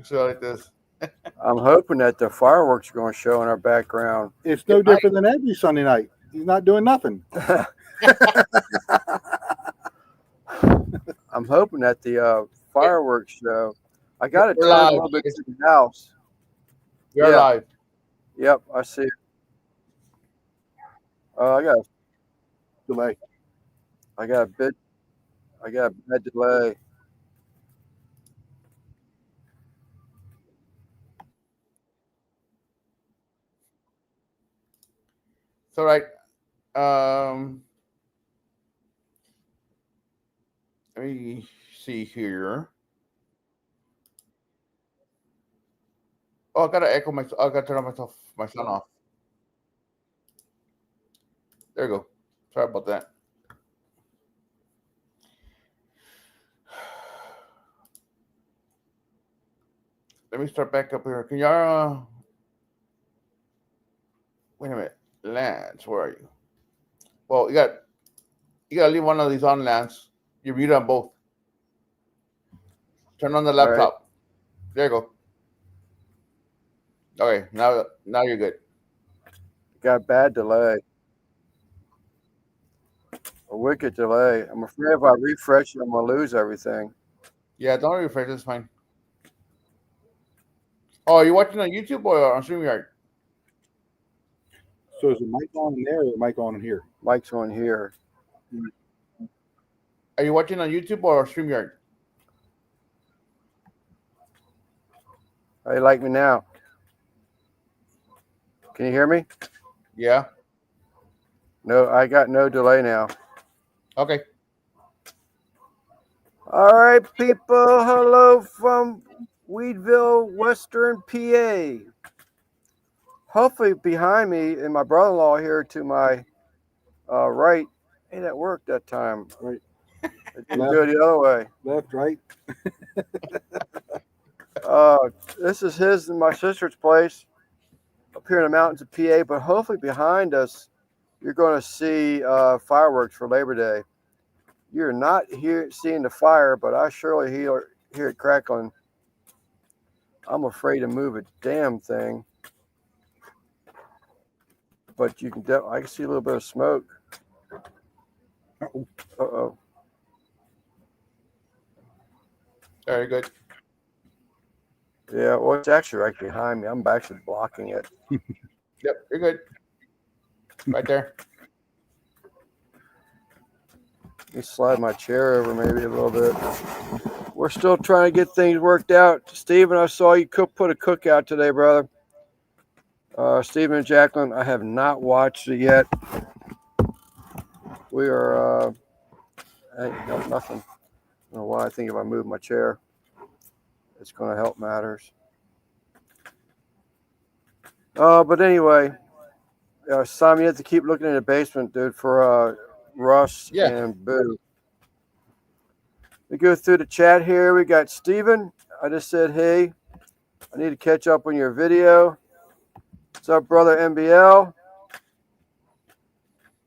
So like this. I'm hoping that the fireworks are going to show in our background. It's no different than every Sunday night. He's not doing nothing. I'm hoping that the fireworks show. I got to We're turn a live. little bit to the house. You're Yeah. live. Yep, I see it. I got Delay. a bad delay. So right. Um. Let me see here. Oh, I gotta echo myself. I gotta turn my sound off. There you go. Sorry about that. Let me start back up here. Can y'all? Wait a minute, Lance, where are you? Well, you gotta leave one of these on, Lance. You're muted on both. Turn on the All right. laptop. There you go. Okay, now you're good. Got a bad delay. A wicked delay. I'm afraid if I refresh it, I'm going to lose everything. Yeah, don't refresh. It's fine. Oh, are you watching on YouTube or on StreamYard? So is the mic on in there or the mic on in here? Mike's on here. Are you watching on YouTube or StreamYard? How you like me now? Can you hear me? Yeah. No, I got no delay now. Okay. All right, people. Hello from Weedville, Western PA. Hopefully behind me and my brother-in-law here to my right. Hey, that worked that time. Right. It didn't go the other way. Left, right. This is his and my sister's place up here in the mountains of PA, but hopefully behind us, you're going to see fireworks for Labor Day. You're not seeing the fire, but I surely hear it crackling. I'm afraid to move a damn thing. But I can see a little bit of smoke. Uh-oh. Very good. Yeah, well, it's actually right behind me. I'm actually blocking it. Yep, you're good. Right there. Let me slide my chair over maybe a little bit. We're still trying to get things worked out. Stephen, I saw you put a cookout today, brother. Stephen and Jacqueline, I have not watched it yet. We are, nothing. I don't know why. I think if I move my chair, it's going to help matters. But anyway, Simon, you have to keep looking in the basement, dude, for Russ and Boo. We go through the chat here. We got Steven. I just said, hey, I need to catch up on your video. What's up, brother MBL?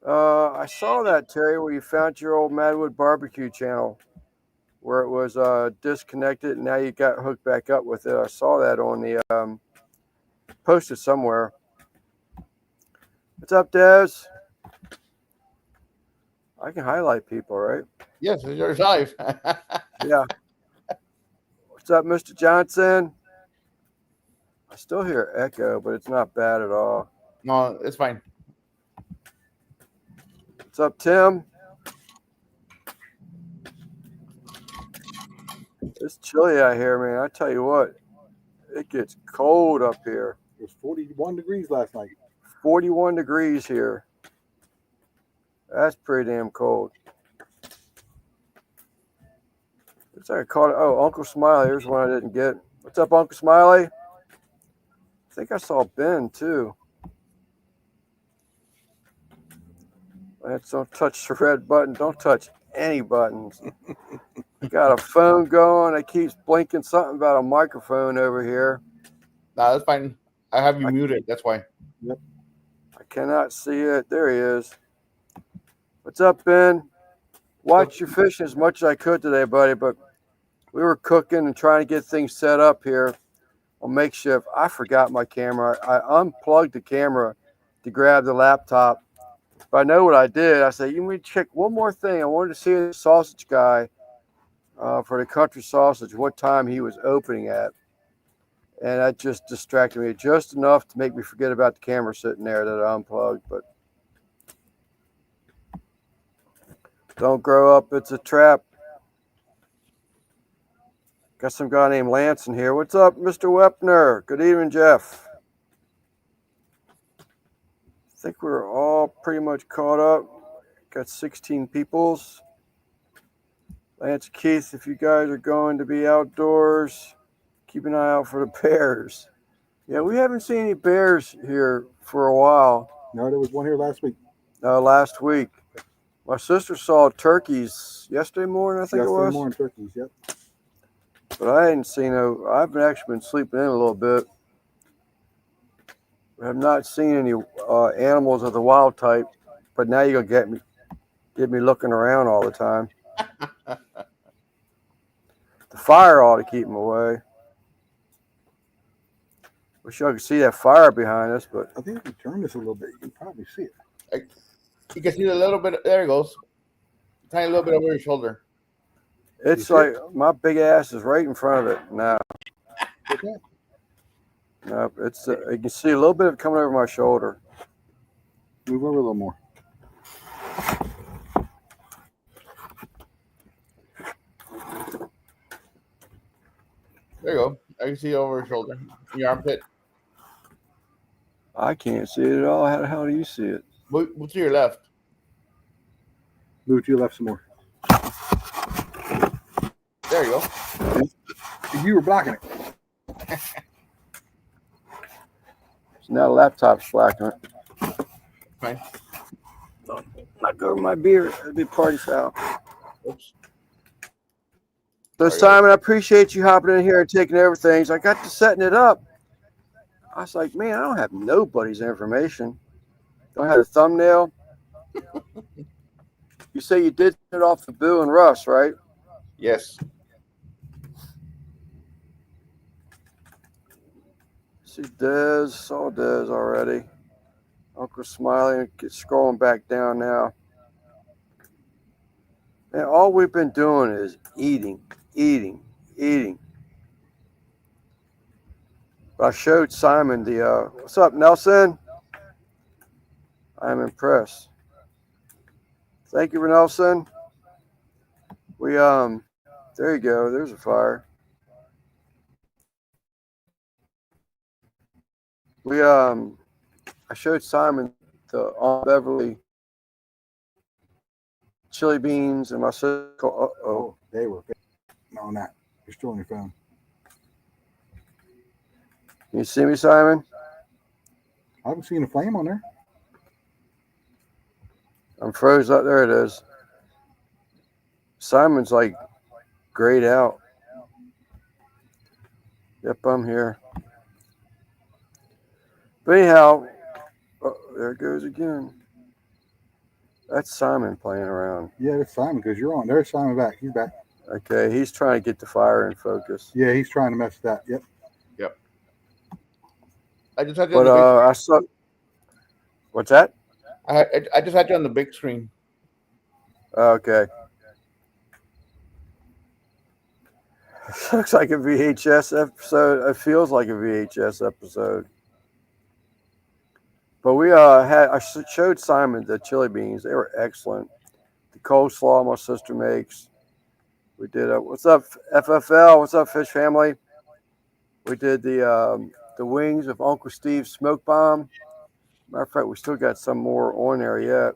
I saw that, Terry, where you found your old Madwood barbecue channel where it was disconnected and now you got hooked back up with it. I saw that on the posted somewhere. What's up, Des? I can highlight people, right? Yes, you're live. Yeah. What's up, Mr. Johnson? I still hear echo, but it's not bad at all. No, it's fine. What's up, Tim? It's chilly out here, man. I tell you what, it gets cold up here. It was 41 degrees last night. 41 degrees here. That's pretty damn cold. Looks like I caught it. Oh, Uncle Smiley. Here's one I didn't get. What's up, Uncle Smiley? I think I saw Ben, too. Don't touch the red button. Don't touch any buttons. I got a phone going. It keeps blinking something about a microphone over here. Nah, that's fine. I have you muted. That's why. Yep. I cannot see it. There he is. What's up, Ben? Watch your fishing as much as I could today, buddy, but we were cooking and trying to get things set up here on makeshift. I forgot my camera. I unplugged the camera to grab the laptop. But I know what I did. I said, you need to check one more thing. I wanted to see the sausage guy for the country sausage, what time he was opening at. And that just distracted me just enough to make me forget about the camera sitting there that I unplugged. But don't grow up, it's a trap. Got some guy named Lance in here. What's up, Mr. Wepner? Good evening, Jeff. I think we're all pretty much caught up. Got 16 peoples. Lance, Keith, if you guys are going to be outdoors, keep an eye out for the bears. Yeah, we haven't seen any bears here for a while. No, there was one here last week. Last week. My sister saw turkeys yesterday morning, I think it was. Yesterday morning turkeys, yep. But I hadn't seen I've actually been sleeping in a little bit. I have not seen any animals of the wild type, but now you're gonna get me looking around all the time. The fire ought to keep them away. Wish y'all could see that fire behind us, but I think if you turn this a little bit, you can probably see it. You can see a little bit. There it goes. Tiny little bit over your shoulder. it's like my big ass is right in front of it now. Okay. No, it's you can see a little bit of it coming over my shoulder. Move over a little more. There you go. I can see over your shoulder, your armpit. I can't see it at all. How the hell do you see it? Move to your left. Move to your left some more. There you go. You were blocking it. So now the laptop's blacking it. Fine. Not go over my beard. It'd be party foul. Oops. So Simon, I appreciate you hopping in here and taking over things. I got to setting it up. I was like, man, I don't have nobody's information. Don't have a thumbnail. You say you did it off the Boo and Russ, right? Yes. See Dez, saw Dez already. Uncle Smiley, get scrolling back down now. And all we've been doing is eating. But I showed Simon the what's up, Nelson? I'm impressed. Thank you, Nelson. We there you go, there's a fire. We I showed Simon the Aunt Beverly chili beans and my sister. Oh, they were on that. You're still on your phone. Can you see me, Simon? I haven't seen a flame on there. I'm froze up. There it is. Simon's like grayed out. Yep, I'm here. But anyhow, there it goes again. That's Simon playing around. Yeah, that's Simon because you're on. There's Simon back. He's back. Okay, he's trying to get the fire in focus. Yeah, he's trying to mess with that. Yep. I just had you But on the I saw. What's that? I just had you on the big screen. Okay. Looks like a VHS episode. It feels like a VHS episode. But we I showed Simon the chili beans. They were excellent. The coleslaw my sister makes. We did what's up FFL? What's up Fish Family? We did the wings of Uncle Steve's smoke bomb. Matter of fact, we still got some more on there yet.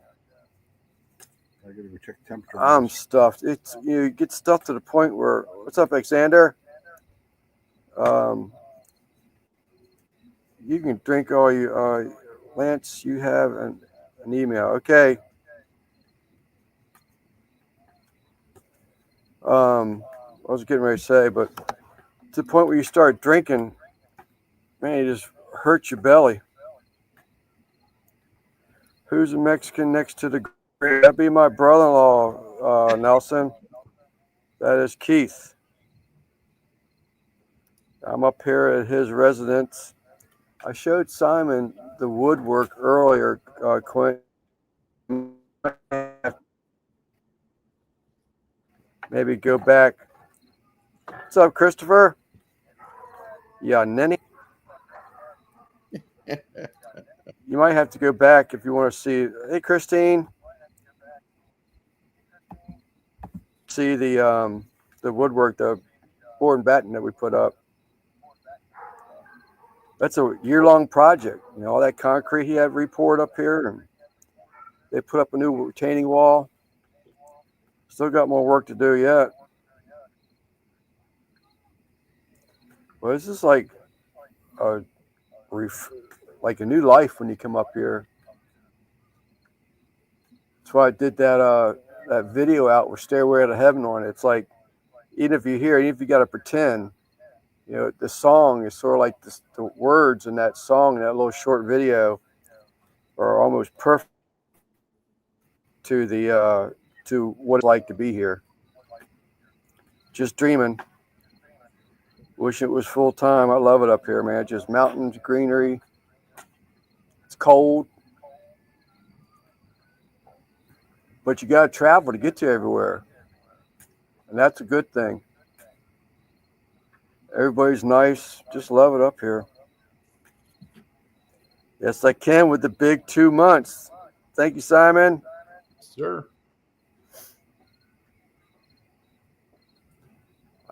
I gotta go check the temperature. I'm stuffed. It's you get stuffed to the point where what's up, Alexander? You can drink all you Lance, you have an email. Okay. I was getting ready to say, but to the point where you start drinking, man, it just hurts your belly. Who's a Mexican next to the grave? That'd be my brother-in-law, Nelson. That is Keith. I'm up here at his residence. I showed Simon the woodwork earlier, Quint. Maybe go back. What's up, Christopher? Yeah, Nenny. You might have to go back if you want to see. Hey, Christine. See the woodwork, the board and batten that we put up. That's a year-long project. You know, all that concrete he had repoured up here, and they put up a new retaining wall. Still got more work to do yet. Well, this is like a new life when you come up here. That's why I did that video out with Stairway to Heaven on it. It's like, even if you got to pretend, you know, the song is sort of like the words in that song, in that little short video, are almost perfect to what it's like to be here. Just dreaming. Wish it was full time. I love it up here, man. Just mountains, greenery. It's cold, but you got to travel to get to everywhere, and that's a good thing. Everybody's nice. Just love it up here. Yes, I can with the big 2 months. Thank you, Simon. Sure.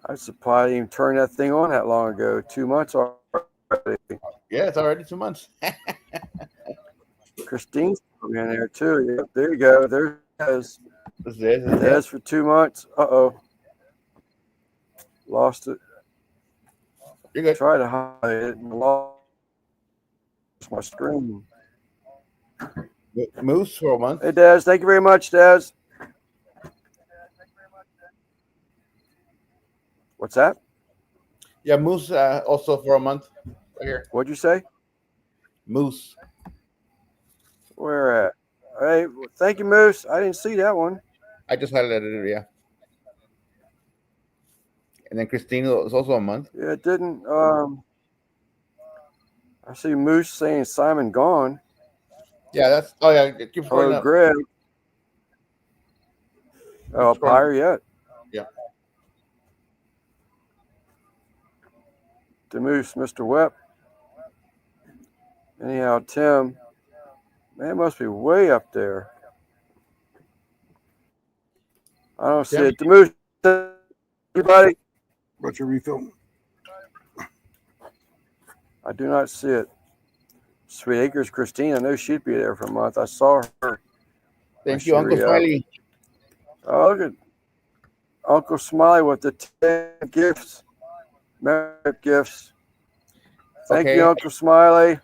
I surprised I even turned that thing on that long ago. 2 months already. Yeah, it's already 2 months. Christine's in there too. Yep, there you go. There it is. There's for 2 months. Uh-oh. Lost it. You're good. Try to hide it and lost my screen. Moose for a month. Hey, Des. Thank you very much, Des. What's that? Yeah, Moose also for a month. Right here. What'd you say? Moose. Where at? Hey, thank you, Moose. I didn't see that one. I just highlighted it, yeah. And then Christine is also a month. Yeah, it didn't. I see Moose saying Simon gone. Yeah, that's. Oh yeah, keep Hello, scrolling up. Greg. Oh, up Scrolling. higher yet? Yeah. The Moose, Mr. Webb. Anyhow, Tim. Man, it must be way up there. I don't see it. The Moose. Everybody. What's your refill? I do not see it. Sweet Acres Christine, I know she'd be there for a month. I saw her. Thank you, Uncle Smiley. Oh, look at Uncle Smiley with the 10 gifts. Merry gifts. Thank you, Uncle Smiley.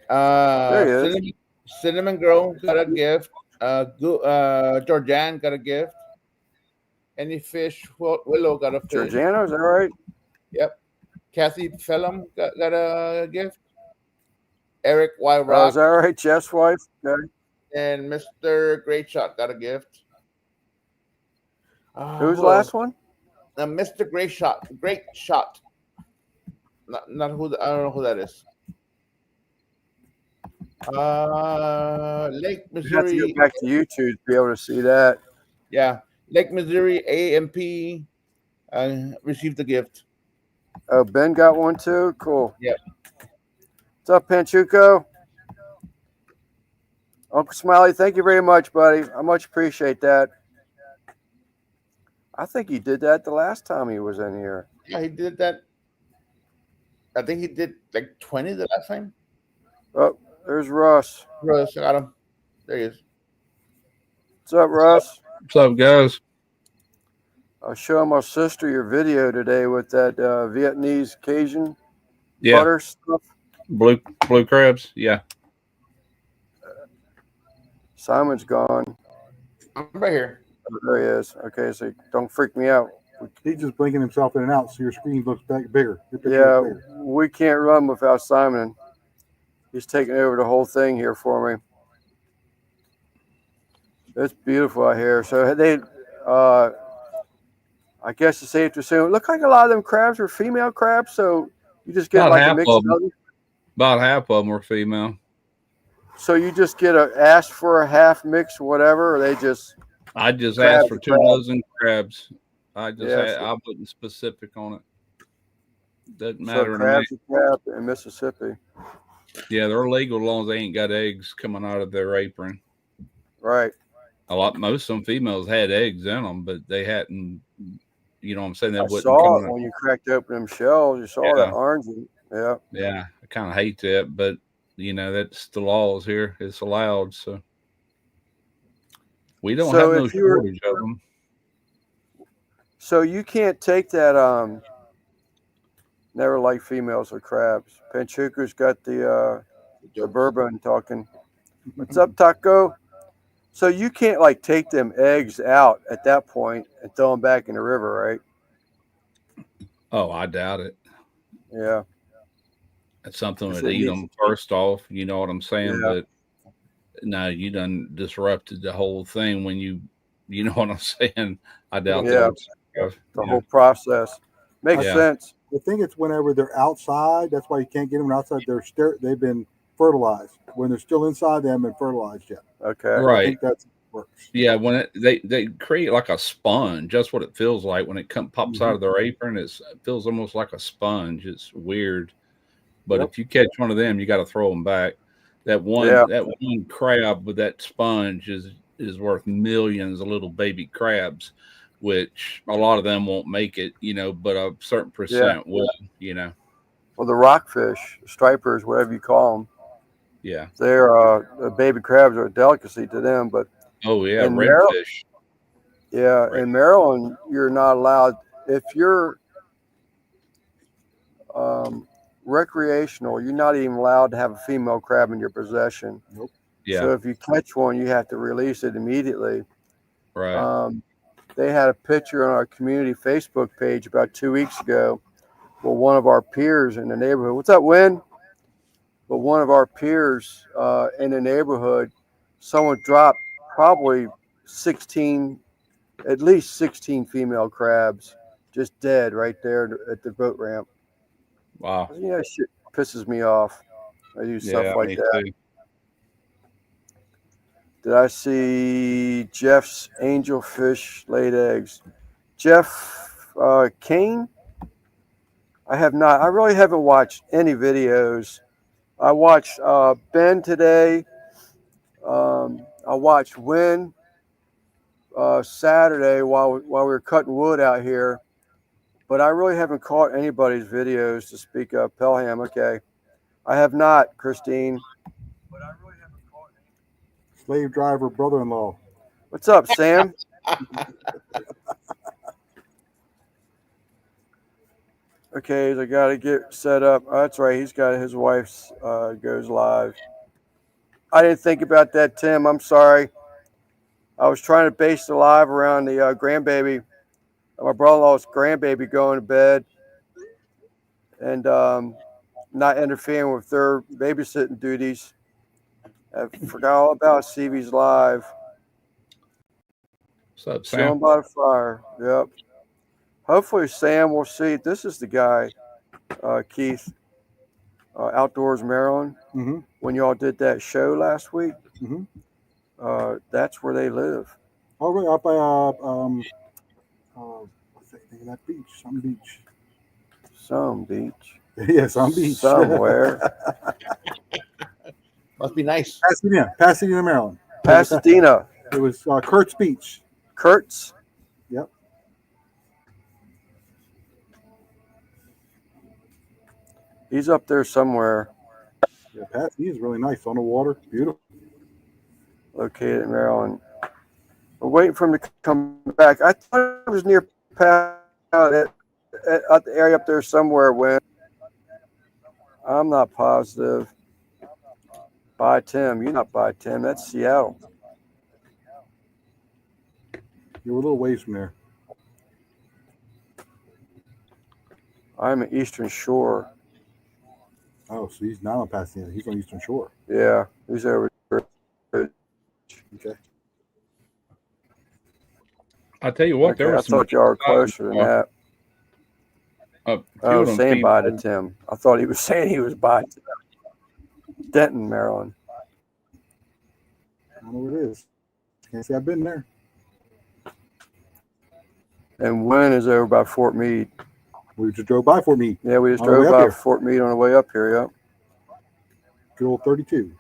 There he is. Cinnamon Girl got a gift. Georgianne got a gift. Any fish? Willow got a fish. Georgiana, is that right? Yep. Kathy Phelan got a gift. Eric Y. Rock. Is that right? Jeff's wife? Okay. And Mr. Great Shot got a gift. Who's the last one? Mr. Great Shot. Great Shot. Not who. I don't know who that is. Lake Missouri. You have to go back to YouTube to be able to see that. Yeah. Lake Missouri AMP received the gift. Oh, Ben got one too? Cool. Yep. What's up, Panchuco? Uncle Smiley, thank you very much, buddy. I much appreciate that. I think he did that the last time he was in here. Yeah, he did that. I think he did like 20 the last time. Oh, there's Russ. Russ, I got him. There he is. What's up, Russ? What's up, guys? I was showing my sister your video today with that Vietnamese Cajun butter stuff. Blue crabs. Yeah. Simon's gone. I'm right here. Oh, there he is. Okay, so don't freak me out. He's just blinking himself in and out, so your screen looks bigger. Yeah, we can't run without Simon. He's taking over the whole thing here for me. It's beautiful out here. So they, I guess it's safe to assume, it looked like a lot of them crabs were female crabs. So You just get About like a half mix of of them. them. About half of them were female. So you just get ask for a half mix or whatever, or they just I just crab asked for to 2 crab. dozen crabs. Yes. I wasn't specific on it. Doesn't So matter to me. crabs to crab in Mississippi. Yeah, they're legal as long as they ain't got eggs coming out of their apron. Right. Most of them females had eggs in them, but they hadn't. You know what I'm saying? They I wasn't saw coming it out. when you cracked open them shells. You saw that Yeah, orange. Yeah. yeah. I kind of hate that, but that's the laws here. It's allowed, so we don't So have no if you're shortage of them. so you can't take that never like females with crabs. Panchuka's got the bourbon talking. What's up, Taco? So you can't like take them eggs out at that point and throw them back in the river, right? Oh, I doubt it. Yeah. That's something 'Cause would it eat needs, them first off. You know what I'm saying? yeah, But no, you done disrupted the whole thing when you know what I'm saying? I doubt they yeah, would survive. the Yeah. whole process makes Yeah. sense. I think it's whenever they're outside. That's why you can't get them outside. They've been fertilized. When they're still inside, they haven't been fertilized yet. Okay. I Right. think that works. Yeah, when they create like a sponge. That's what it feels like when it pops out of their apron. It feels almost like a sponge. It's weird. But Yep. if you catch one of them, you got to throw them back. Yeah. That one crab with that sponge is worth millions of little baby crabs, which a lot of them won't make it, but a certain Yeah. percent will. Well, the rockfish, stripers, whatever you call them, Yeah. they're the baby crabs are a delicacy to them. But Oh yeah, in Maryland, redfish. yeah, Right. in Maryland, you're not allowed if you're recreational. You're not even allowed to have a female crab in your possession. Nope. Yeah. So if you catch one, you have to release it immediately. Right. They had a picture on our community Facebook page about 2 weeks ago. Well, one of our peers in the neighborhood. What's up, Win? But one of our peers in the neighborhood, someone dropped probably 16, at least 16 female crabs, just dead right there at the boat ramp. Wow. Yeah, shit pisses me off. I do stuff Yeah, like me that. too. Did I see Jeff's angelfish laid eggs? Jeff Kane? I have not. I really haven't watched any videos. I watched Ben today. I watched Win Saturday while we were cutting wood out here. But I really haven't caught anybody's videos to speak of. Pelham, okay. I have not, Christine. But I really haven't caught any. Slave driver brother-in-law. What's up, Sam? Okay, I got to get set up. Oh, that's right. He's got his wife's goes live. I didn't think about that, Tim. I'm sorry. I was trying to base the live around the grandbaby, my brother-in-law's grandbaby going to bed, and not interfering with their babysitting duties. I forgot all about CV's live. What's up, Chilling Sam? by the fire. Yep. Hopefully, Sam will see. This is the guy, Keith, Outdoors Maryland. Mm-hmm. When y'all did that show last week, Mm-hmm. that's where they live. Oh, right, up by what's the name of that beach? Some beach. Some beach. Yeah, some beach. Somewhere. Must be nice. Pasadena, Maryland. Pasadena. It was Kurt's Beach. Kurtz. Yep. He's up there somewhere. Yeah, Pasadena is really nice on the water. Beautiful. Located in Maryland. We're waiting for him to come back. I thought it was near at the area up there somewhere. When I'm not positive. By Tim, you're not by Tim. That's Seattle. You're a little ways from there. I'm at Eastern Shore. Oh, so he's not on Pasadena. He's on Eastern Shore. Yeah, he's over there. Okay. I tell you what, Okay, I thought y'all were closer than that. Oh, saying bye to Tim. I thought he was saying he was bye to Denton, Maryland. I don't know what it is. Can't say I've been there. And Wynn is over by Fort Meade. We just drove by Fort Meade. Yeah, we just On the way drove up by here. Fort Meade on the way up here. Yep. Good old 32.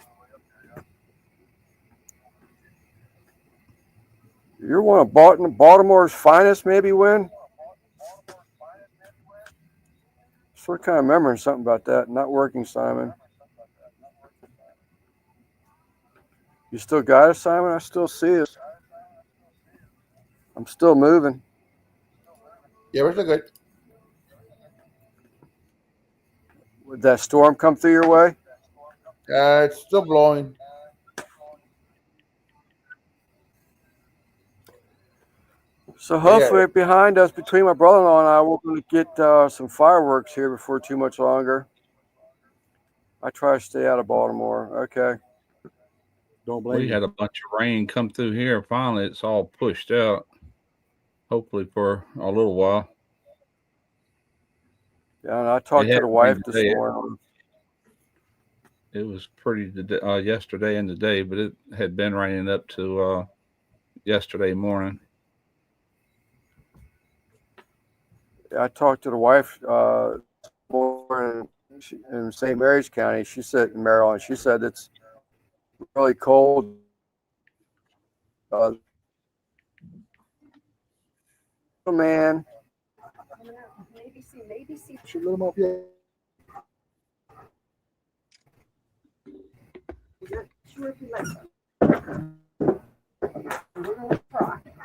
You're one of Baltimore's finest, maybe, Wynn? Sort of kind of remembering something about that. Not working, Simon. You still got it, Simon? I still see it. I'm still moving. Yeah, we're still good. Would that storm come through your way? It's still blowing. So hopefully behind us, between my brother-in-law and I, we're going to get some fireworks here before too much longer. I try to stay out of Baltimore. Okay. Don't blame We me. had a bunch of rain come through here. Finally, it's all pushed out. Hopefully for a little while. Yeah, and I talked to the wife this morning. It was pretty yesterday and today, but it had been raining up to yesterday morning. I talked to the wife in St. Mary's County. She said in Maryland. She said it's really cold. Man. Should let him off yet.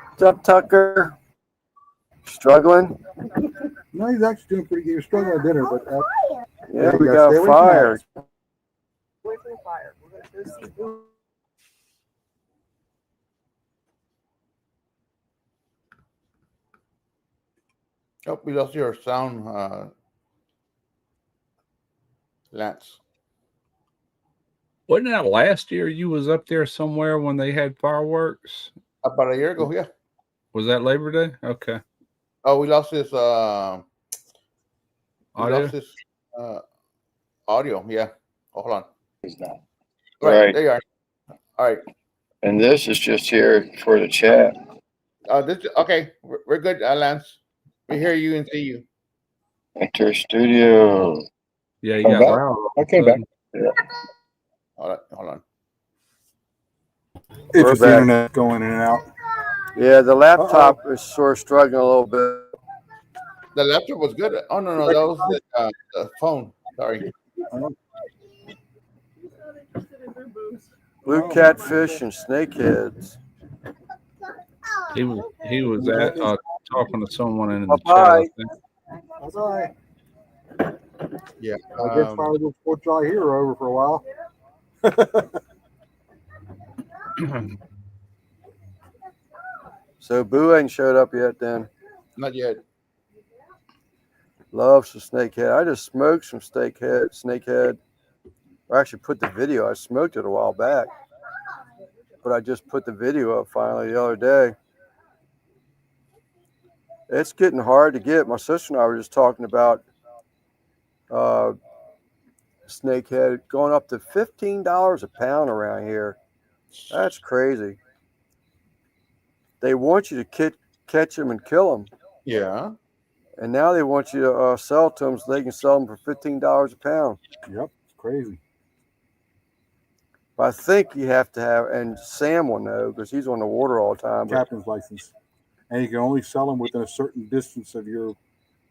What's up, Tucker? Struggling? No, he's actually doing pretty good. He was struggling at dinner, but yeah, we got fired. Away from the fire. We're gonna go see Boo. Oh, we lost your sound, Lance. Wasn't that last year you was up there somewhere when they had fireworks? About a year ago, yeah. Was that Labor Day? Okay. Oh, we lost his Audio? audio. Yeah. Oh, hold on. He's not. Right. There you are. All right. And this is just here for the chat. Okay. We're good, Lance. We hear you and see you. Enter studio. Yeah, you got loud. Okay, back. Yeah. Hold on. If it's the internet going in and out. Yeah, the laptop is sort of struggling a little bit. The laptop was good. Oh, no. That was the phone. Sorry. Blue catfish and snakeheads. He was at talking to someone in the Bye-bye. chat. That's all right. Yeah. I guess finally this 4th of July here over for a while. So Boo ain't showed up yet then. Not yet. Loves some snakehead. I just smoked some snakehead. I actually put the video. I smoked it a while back. But I just put the video up finally the other day. It's getting hard to get. My sister and I were just talking about snakehead going up to $15 a pound around here. That's crazy. They want you to catch them and kill them. Yeah. And now they want you to sell to them so they can sell them for $15 a pound. Yep, it's crazy. But I think you have to have, and Sam will know because he's on the water all the time. Captain's license. And you can only sell them within a certain distance of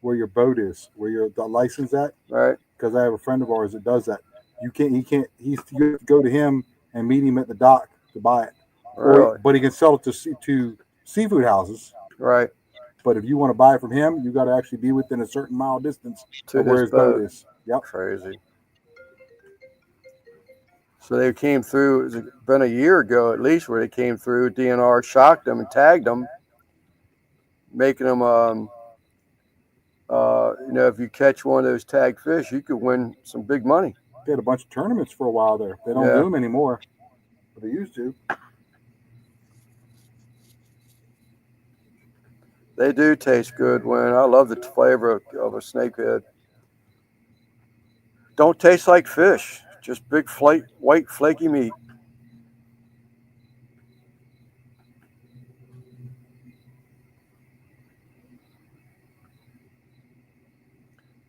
where your boat is, where your license at. Right. Because I have a friend of ours that does that. You have to go to him and meet him at the dock to buy it. Really? But he can sell it to seafood houses. Right. But if you want to buy it from him, you got to actually be within a certain mile distance to where his boat is. Yep. Crazy. So they came through, it's been a year ago at least, where they came through, DNR shocked them and tagged them, making them, if you catch one of those tagged fish, you could win some big money. They had a bunch of tournaments for a while there. They don't do them anymore, but they used to. They do taste good. When I love the flavor of a snakehead. Don't taste like fish. Just big white flaky meat.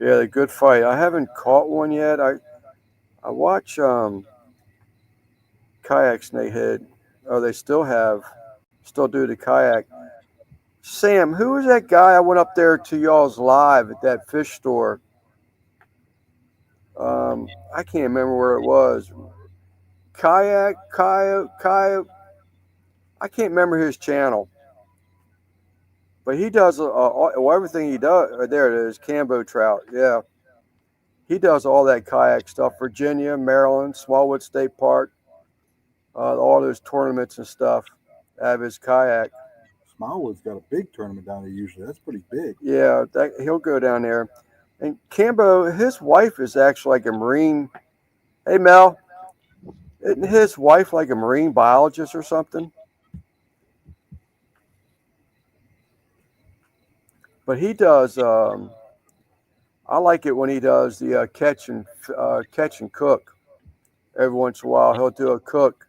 Yeah, they're good fight. I haven't caught one yet. I watch kayak snakehead. Oh, they still do the kayak. Sam, who was that guy? I went up there to y'all's live at that fish store. I can't remember where it was. Kayak. I can't remember his channel, but he does everything he does. There it is, Cambo trout. Yeah, he does all that kayak stuff. Virginia, Maryland, Smallwood State Park, all those tournaments and stuff out of his kayak. Smallwood's got a big tournament down there usually. That's pretty big. Yeah, he'll go down there. And Cambo, his wife is actually like a marine. Hey, Mel, isn't his wife like a marine biologist or something? But he does. I like it when he does the catch and cook. Every once in a while, he'll do a cook.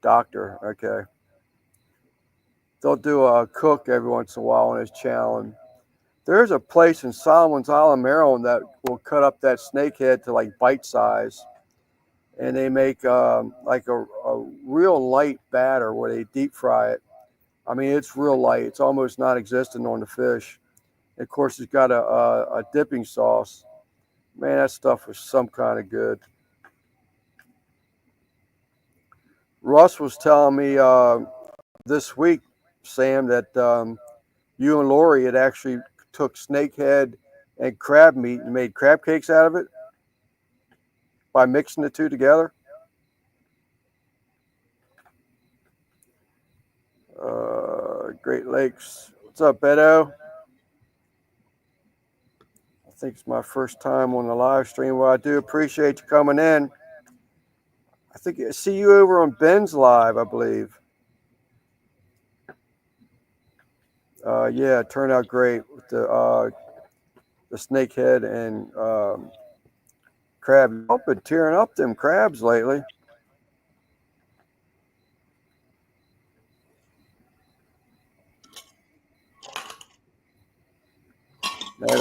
Doctor, okay. They'll do a cook every once in a while on his channel. And there's a place in Solomon's Island, Maryland, that will cut up that snakehead to like bite size, and they make like a real light batter where they deep fry it. I mean, it's real light. It's almost non-existent on the fish. Of course, it's got a dipping sauce. Man, that stuff is some kind of good. Russ was telling me this week, Sam, that you and Lori had actually took snakehead and crab meat and made crab cakes out of it by mixing the two together. Great Lakes. What's up, Beto? I think it's my first time on the live stream. Well, I do appreciate you coming in. I think I see you over on Ben's live, I believe. Yeah, it turned out great with the snakehead and crab. I've been tearing up them crabs lately.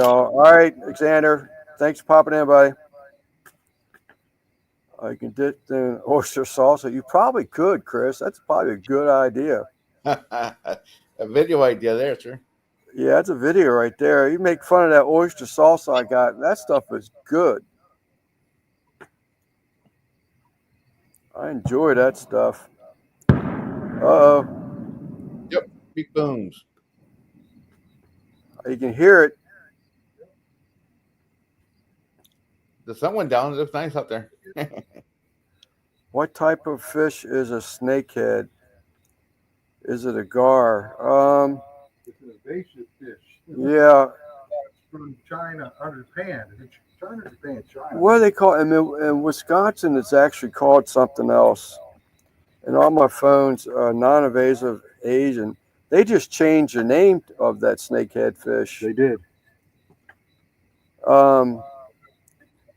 All right, Alexander. Thanks for popping in, buddy. You can dip in oyster salsa. You probably could, Chris. That's probably a good idea. A video idea there, sir. Yeah, that's a video right there. You make fun of that oyster salsa I got. That stuff is good. I enjoy that stuff. Uh-oh. Yep, big booms. You can hear it. The sun went down. It looks nice out there. What type of fish is a snakehead? Is it a gar? It's an invasive fish. Yeah. It's from China, or Japan. Is it China or Japan? China. What do they call it? In Wisconsin, it's actually called something else. And on my phones, non-invasive Asian. They just changed the name of that snakehead fish. They did.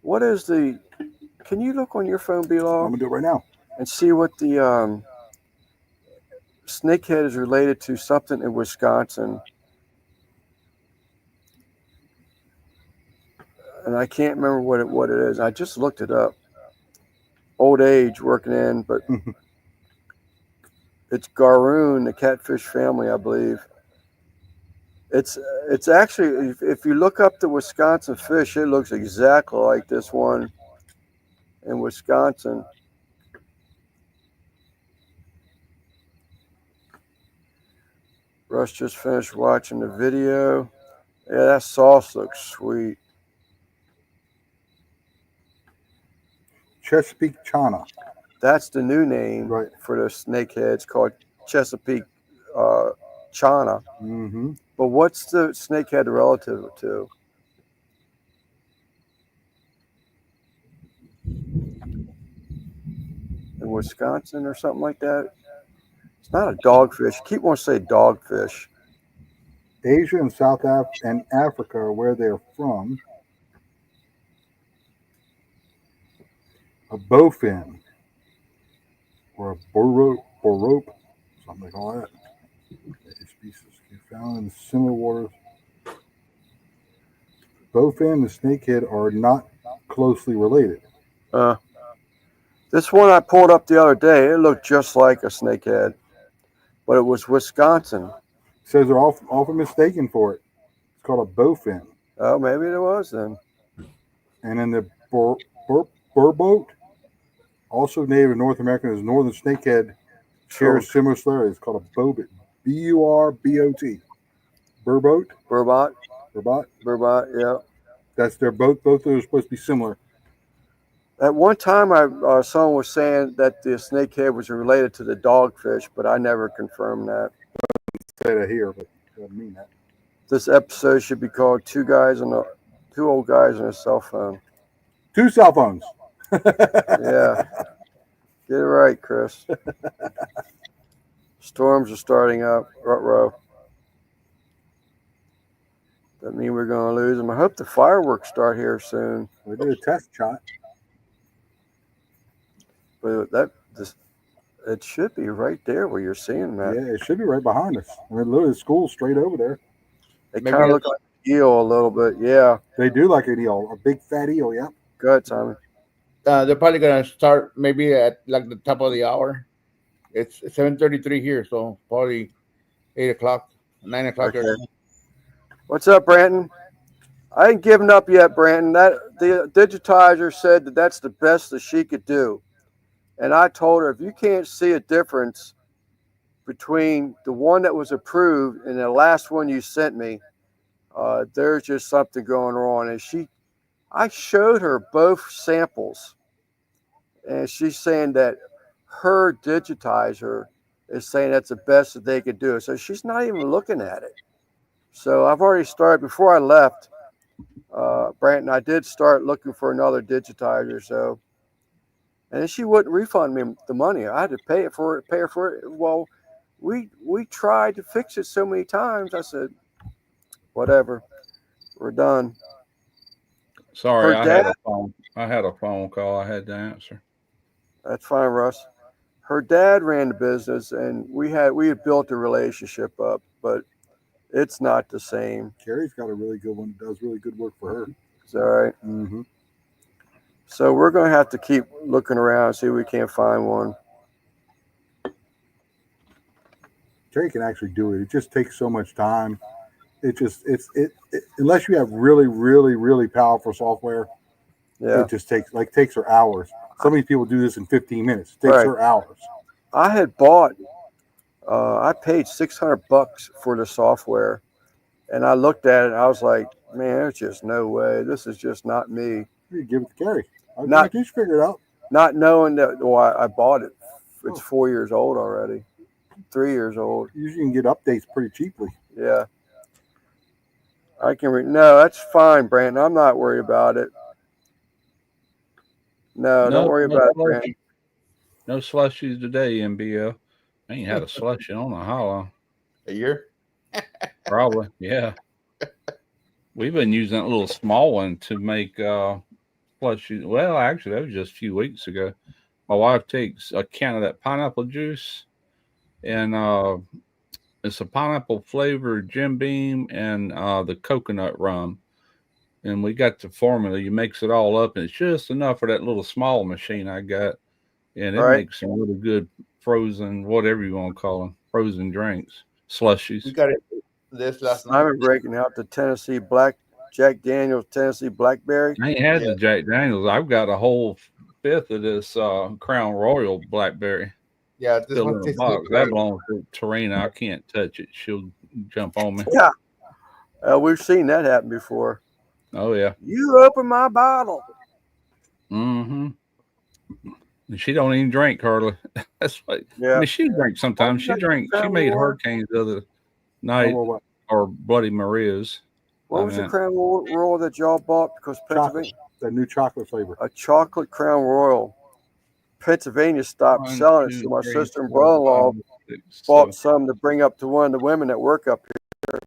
What is the? Can you look on your phone, Bilal? I'm gonna do it right now and see what the snakehead is related to something in Wisconsin. And I can't remember what it is. I just looked it up. Old age working in, but it's Garoon, the catfish family, I believe. It's actually, if you look up the Wisconsin fish, it looks exactly like this one in Wisconsin. Russ just finished watching the video. Yeah, that sauce looks sweet. Chesapeake Chana. That's the new name for the snakehead. It's called Chesapeake Chana. Mm-hmm. But what's the snakehead relative to? In Wisconsin or something like that? It's not a dogfish. Keep wanting to say dogfish. Asia and and Africa are where they're from. A bowfin or a borope, something like all that. Native species can be found in similar waters. Bowfin and snakehead are not closely related. Uh, this one I pulled up the other day, it looked just like a snakehead, but it was Wisconsin. It says they're often mistaken for it. It's called a bowfin. Oh, maybe it was then. And then the burboat, also native to North America, is northern snakehead, shares similar similarities. It's called a bobot. Burbot. Burboat. Burbot. Burbot. Burbot, yeah. That's their boat. Both of them are supposed to be similar. At one time, someone was saying that the snakehead was related to the dogfish, but I never confirmed that. Say that here, but I don't mean that. This episode should be called Two Old Guys on a Cell Phone. 2 cell phones. Yeah. Get it right, Chris. Storms are starting up. Ruh-roh. That mean we're going to lose them. I hope the fireworks start here soon. We did a test shot. But it should be right there where you're seeing that. Yeah, it should be right behind us. I mean, literally, the school's straight over there. They kind of look like an eel a little bit. Yeah. They do like an eel, a big fat eel. Yeah. Go ahead, Tommy. They're probably gonna start maybe at like the top of the hour. It's 7:33 here, so probably 8 o'clock, 9 o'clock. Okay. What's up, Brandon? I ain't giving up yet, Brandon. That the digitizer said that that's the best that she could do, and I told her if you can't see a difference between the one that was approved and the last one you sent me, there's just something going on. And I showed her both samples, and she's saying that her digitizer is saying that's the best that they could do. So she's not even looking at it. So I've already started, before I left, Brandon, I did start looking for another digitizer. So, and then she wouldn't refund me the money. I had to pay her for it. Well, we tried to fix it so many times. I said, whatever, we're done. Sorry, I had a phone call I had to answer. That's fine, Russ. Her dad ran the business, and we had built a relationship up, but it's not the same. Carrie's got a really good one. Does really good work for her. Is that right? Mm-hmm. So we're going to have to keep looking around and see if we can't find one. Carrie can actually do it. It just takes so much time. It unless you have really, really, really powerful software, it just takes her hours. Some of these people do this in 15 minutes. It takes her hours. I had bought, I paid $600 for the software, and I looked at it and I was like, man, there's just no way. This is just not me. You give it to Carrie. Not just figure it out. Not knowing that I bought it. It's 4 years old already. 3 years old. Usually you can get updates pretty cheaply. Yeah. No, that's fine, Brandon. I'm not worried about it. No, don't worry about it, Brandon. No slushies today, MBL. I ain't had a slushie on a how long? A year? Probably, yeah. We've been using that little small one to make slushies. Well, actually, that was just a few weeks ago. My wife takes a can of that pineapple juice, and it's a pineapple flavored Jim Beam and the coconut rum. And we got the formula. You mix it all up, and it's just enough for that little small machine I got. And it makes some really good frozen, whatever you want to call them, frozen drinks, slushies. We got it this last night. I'm breaking out the Tennessee Jack Daniel's Tennessee Blackberry. I ain't had the Jack Daniels. I've got a whole fifth of this Crown Royal Blackberry. Yeah, this still one in a box. That belongs to Tarina. I can't touch it. She'll jump on me. Yeah. We've seen that happen before. Oh, yeah. You open my bottle. Mm-hmm. And she don't even drink hardly. That's like, I mean, she drinks sometimes. She made hurricanes the other night or Bloody Marias. What was the Crown Royal that y'all bought? Because Pennsylvania, the new chocolate flavor. A chocolate Crown Royal. Pennsylvania stopped selling it, so my sister and brother-in-law bought some to bring up to one of the women that work up here.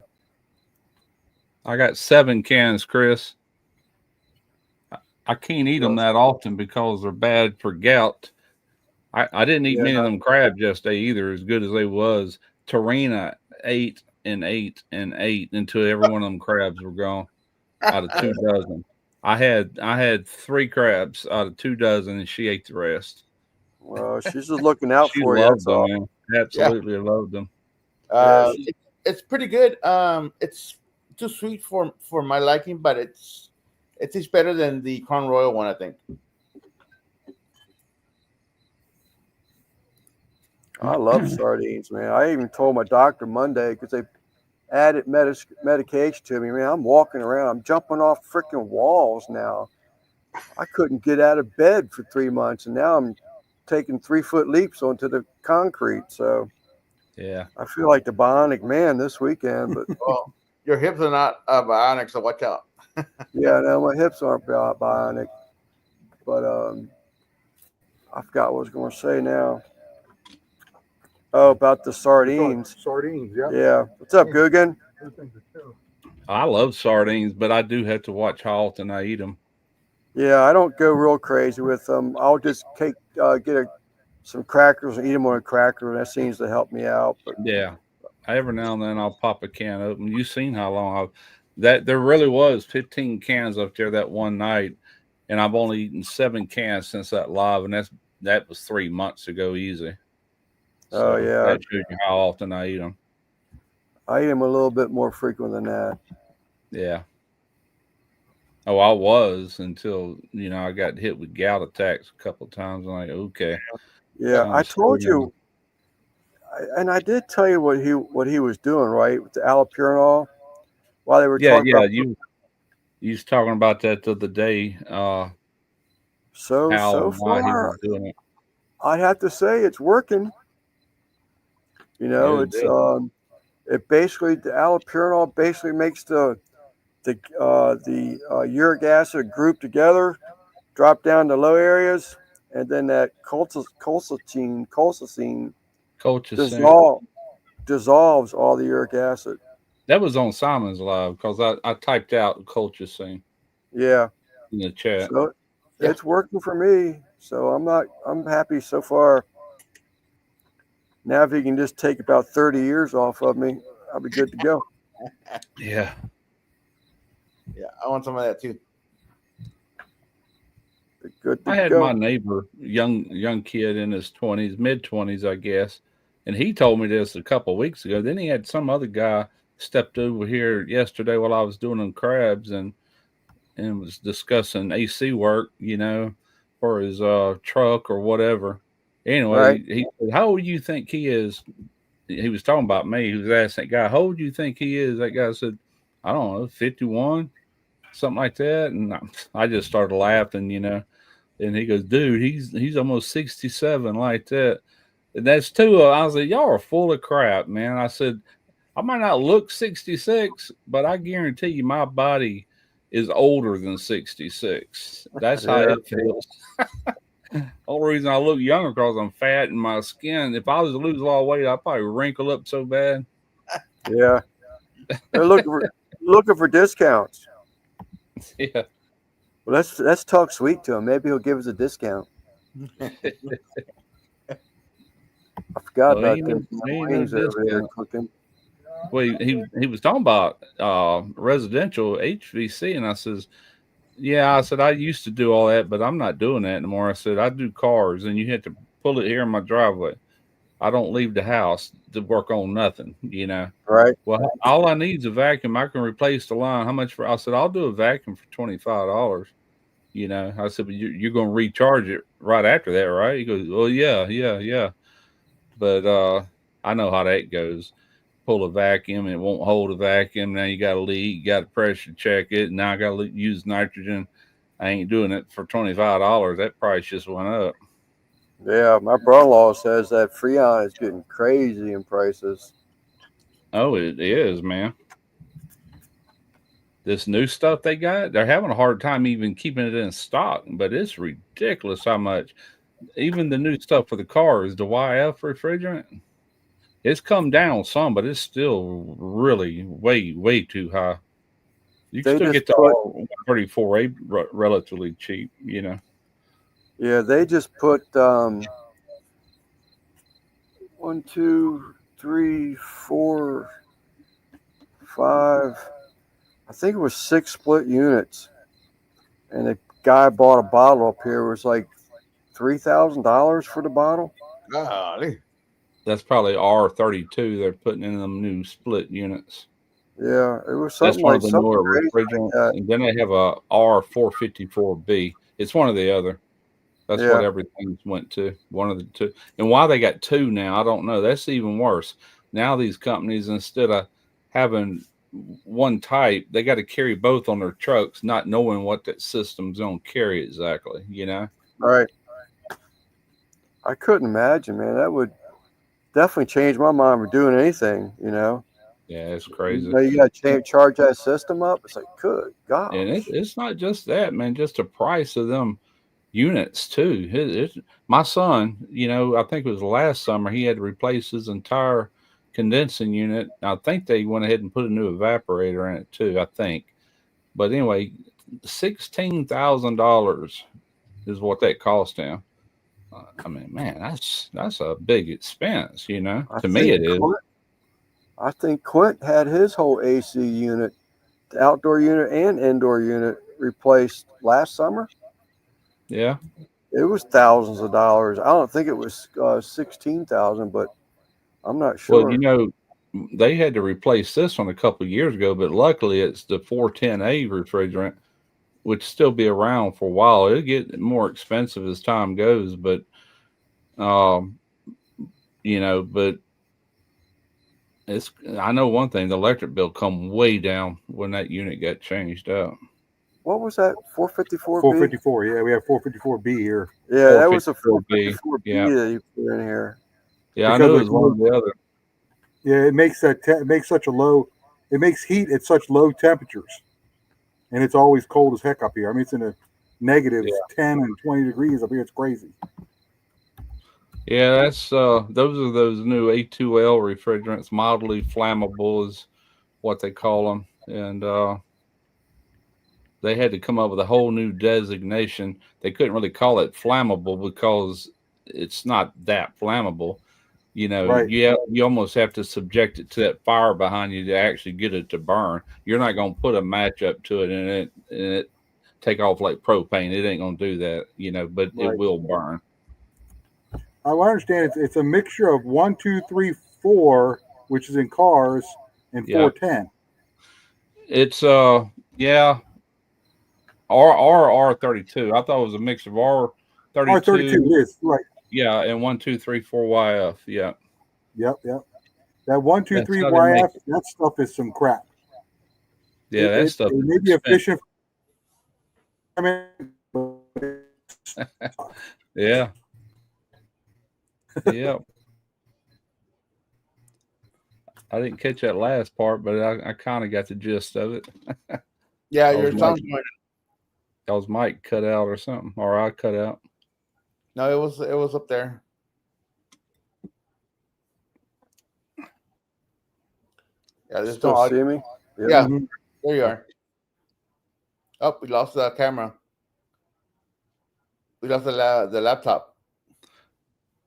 I got 7 cans, Chris. I can't eat them that often because they're bad for gout. I didn't eat many of them crabs yesterday either, as good as they was. Tarina ate and ate and ate until every one of them crabs were gone out of 2 dozen. I had 3 crabs out of 2 dozen, and she ate the rest. Well, she's just looking out She for you. loved That's them, all. man. Absolutely loved them. It's pretty good. It's too sweet for my liking, but it tastes better than the Crown Royal one, I think. I love sardines, man. I even told my doctor Monday because they added medication to me. Man, I'm walking around. I'm jumping off freaking walls now. I couldn't get out of bed for 3 months, and now I'm taking 3-foot leaps onto the concrete. So yeah, I feel like the bionic man this weekend. But Well, your hips are not bionic, so watch out. yeah, no, my hips aren't bionic. But I forgot what I was going to say now. Oh, about the sardines. Sardines, yeah. Yeah. What's up, Guggen? I love sardines, but I do have to watch how often I eat them. Yeah, I don't go real crazy with them. I'll just get some crackers and eat them on a cracker, and that seems to help me out. But Yeah, every now and then I'll pop a can open. You've seen how long that there really was 15 cans up there that one night, and I've only eaten 7 cans since that live, and that was 3 months ago, easy. So oh yeah, that shows you how often I eat them. I eat them a little bit more frequent than that. Yeah. Oh, I was until I got hit with gout attacks a couple of times. I'm like, okay. Yeah, I told you, and I did tell you what he was doing, right, with the allopurinol while they were talking about. You was talking about that the other day. So why he far, was doing it. I have to say it's working. It's it basically, the allopurinol basically makes the uric acid group together, drop down to low areas, and then that colchicine dissolves all the uric acid. That was on Simon's Live because I typed out colchicine. Yeah, in the chat. So it's working for me. So I'm happy so far. Now if you can just take about 30 years off of me, I'll be good to go. Yeah. Yeah, I want some of that too. Good to I had go. my neighbor, young kid in his 20s, mid-20s, I guess, and he told me this a couple of weeks ago. Then he had some other guy stepped over here yesterday while I was doing them crabs and was discussing AC work, for his truck or whatever. Anyway, Right. he said, "How old do you think he is?" He was talking about me. He was asking that guy, "How old do you think he is?" That guy said, "I don't know, 51, something like that." And I just started laughing, And he goes, "Dude, he's almost 67, like that." And that's two. I was like, "Y'all are full of crap, man." I said, "I might not look 66, but I guarantee you, my body is older than 66. That's how it feels." Only reason I look younger because I'm fat and my skin. If I was to lose a lot of weight, I'd probably wrinkle up so bad. Yeah. They're looking for discounts. Yeah. Well, let's talk sweet to him. Maybe he'll give us a discount. I forgot about them wings over there cooking. Well, he was talking about residential HVC, and I says, "Yeah," I said, "I used to do all that, but I'm not doing that anymore." I said, "I do cars, and you have to pull it here in my driveway. I don't leave the house to work on nothing, Right. Well, all I need is a vacuum. I can replace the line. How much for?" I said, "I'll do a vacuum for $25. I said, "But you're going to recharge it right after that, right?" He goes, "Well, yeah. But I know how that goes. Pull a vacuum, it won't hold a vacuum. Now you got to leak, you got to pressure check it. Now I got to use nitrogen. I ain't doing it for $25. That price just went up." Yeah, my brother-in-law says that Freon is getting crazy in prices. Oh, it is, man. This new stuff they got, they're having a hard time even keeping it in stock, but it's ridiculous how much. Even the new stuff for the cars, the YF refrigerant, it's come down some, but it's still really way, way too high. You They can still just get the put R34A relatively cheap, you know. yeah, they just put 1, 2, 3, 4, 5. I think it was 6 split units, and the guy bought a bottle up here. It was like $3,000 for the bottle. Golly. That's probably R32 they're putting in them new split units. Yeah, it was That's something one like of the something newer crazy like refrigerants. that. And then they have a R454B. It's one or the other. That's what Yeah, everything's went to. One of the two. And why they got two now, I don't know. That's even worse. Now these companies, instead of having one type, they got to carry both on their trucks, not knowing what that system's going to carry exactly, you know? right. I couldn't imagine, man. That would definitely change my mind for doing anything. Yeah, it's You crazy. know, you got to charge that system up. It's like, good And gosh. it's not just that, man, just the price of them units too. My son, you know, I think it was last summer, he had to replace his entire condensing unit. I think they went ahead and put a new evaporator in it too, I think. But anyway, $16,000 is what that cost him. I mean, man, that's a big expense, you know. I To me, think it is. Quint, I think Quint had his whole AC unit, the outdoor unit and indoor unit, replaced last summer. Yeah. It was thousands of dollars. I don't think it was 16,000, but I'm not Well, you sure. know, they had to replace this one a couple of years ago, but luckily it's the 410A refrigerant, which still be around for a while. It'll get more expensive as time goes, but um, you know, but it's I know one thing, the electric bill come way down when that unit got changed out. What was that? 454B? 454. Yeah, we have 454B here Yeah, that was a 454B. 454B Yeah. that you put in here. Yeah, I because knew it it was one of the other. yeah, it makes such a low, it makes heat at such low temperatures, and it's always cold as heck up here. I mean, it's in the negatives Yeah. 10 and 20 degrees up here. It's crazy. Yeah, that's those are those new A2L refrigerants, mildly flammable is what they call them. And they had to come up with a whole new designation. They couldn't really call it flammable because it's not that flammable. You know, Right. you almost have to subject it to that fire behind you to actually get it to burn. You're not going to put a match up to it and it take off like propane. It ain't going to do that, you know, but it Right. will burn. I understand it's a mixture of 1, 2, 3, 4, which is in cars, and Yeah. 410. It's yeah, R32. I thought it was a mix of R32 R32, is right. yeah, and 1, 2, 3, 4 YF. Yeah. Yep. That 1, 2, That's 3 how they make YF, it. that stuff is some crap. Yeah, that It stuff is may be expensive. efficient. Yeah. Yeah. I didn't catch that last part, but I kind of got the gist of it. Yeah, That your was Mike. sound's going. That was Mike cut out or something, or I cut out. No, it was up there. Yeah, there's no Still audio. see me? Yep. Yeah, Mhm. there you are. Oh, we lost the camera. We lost the laptop.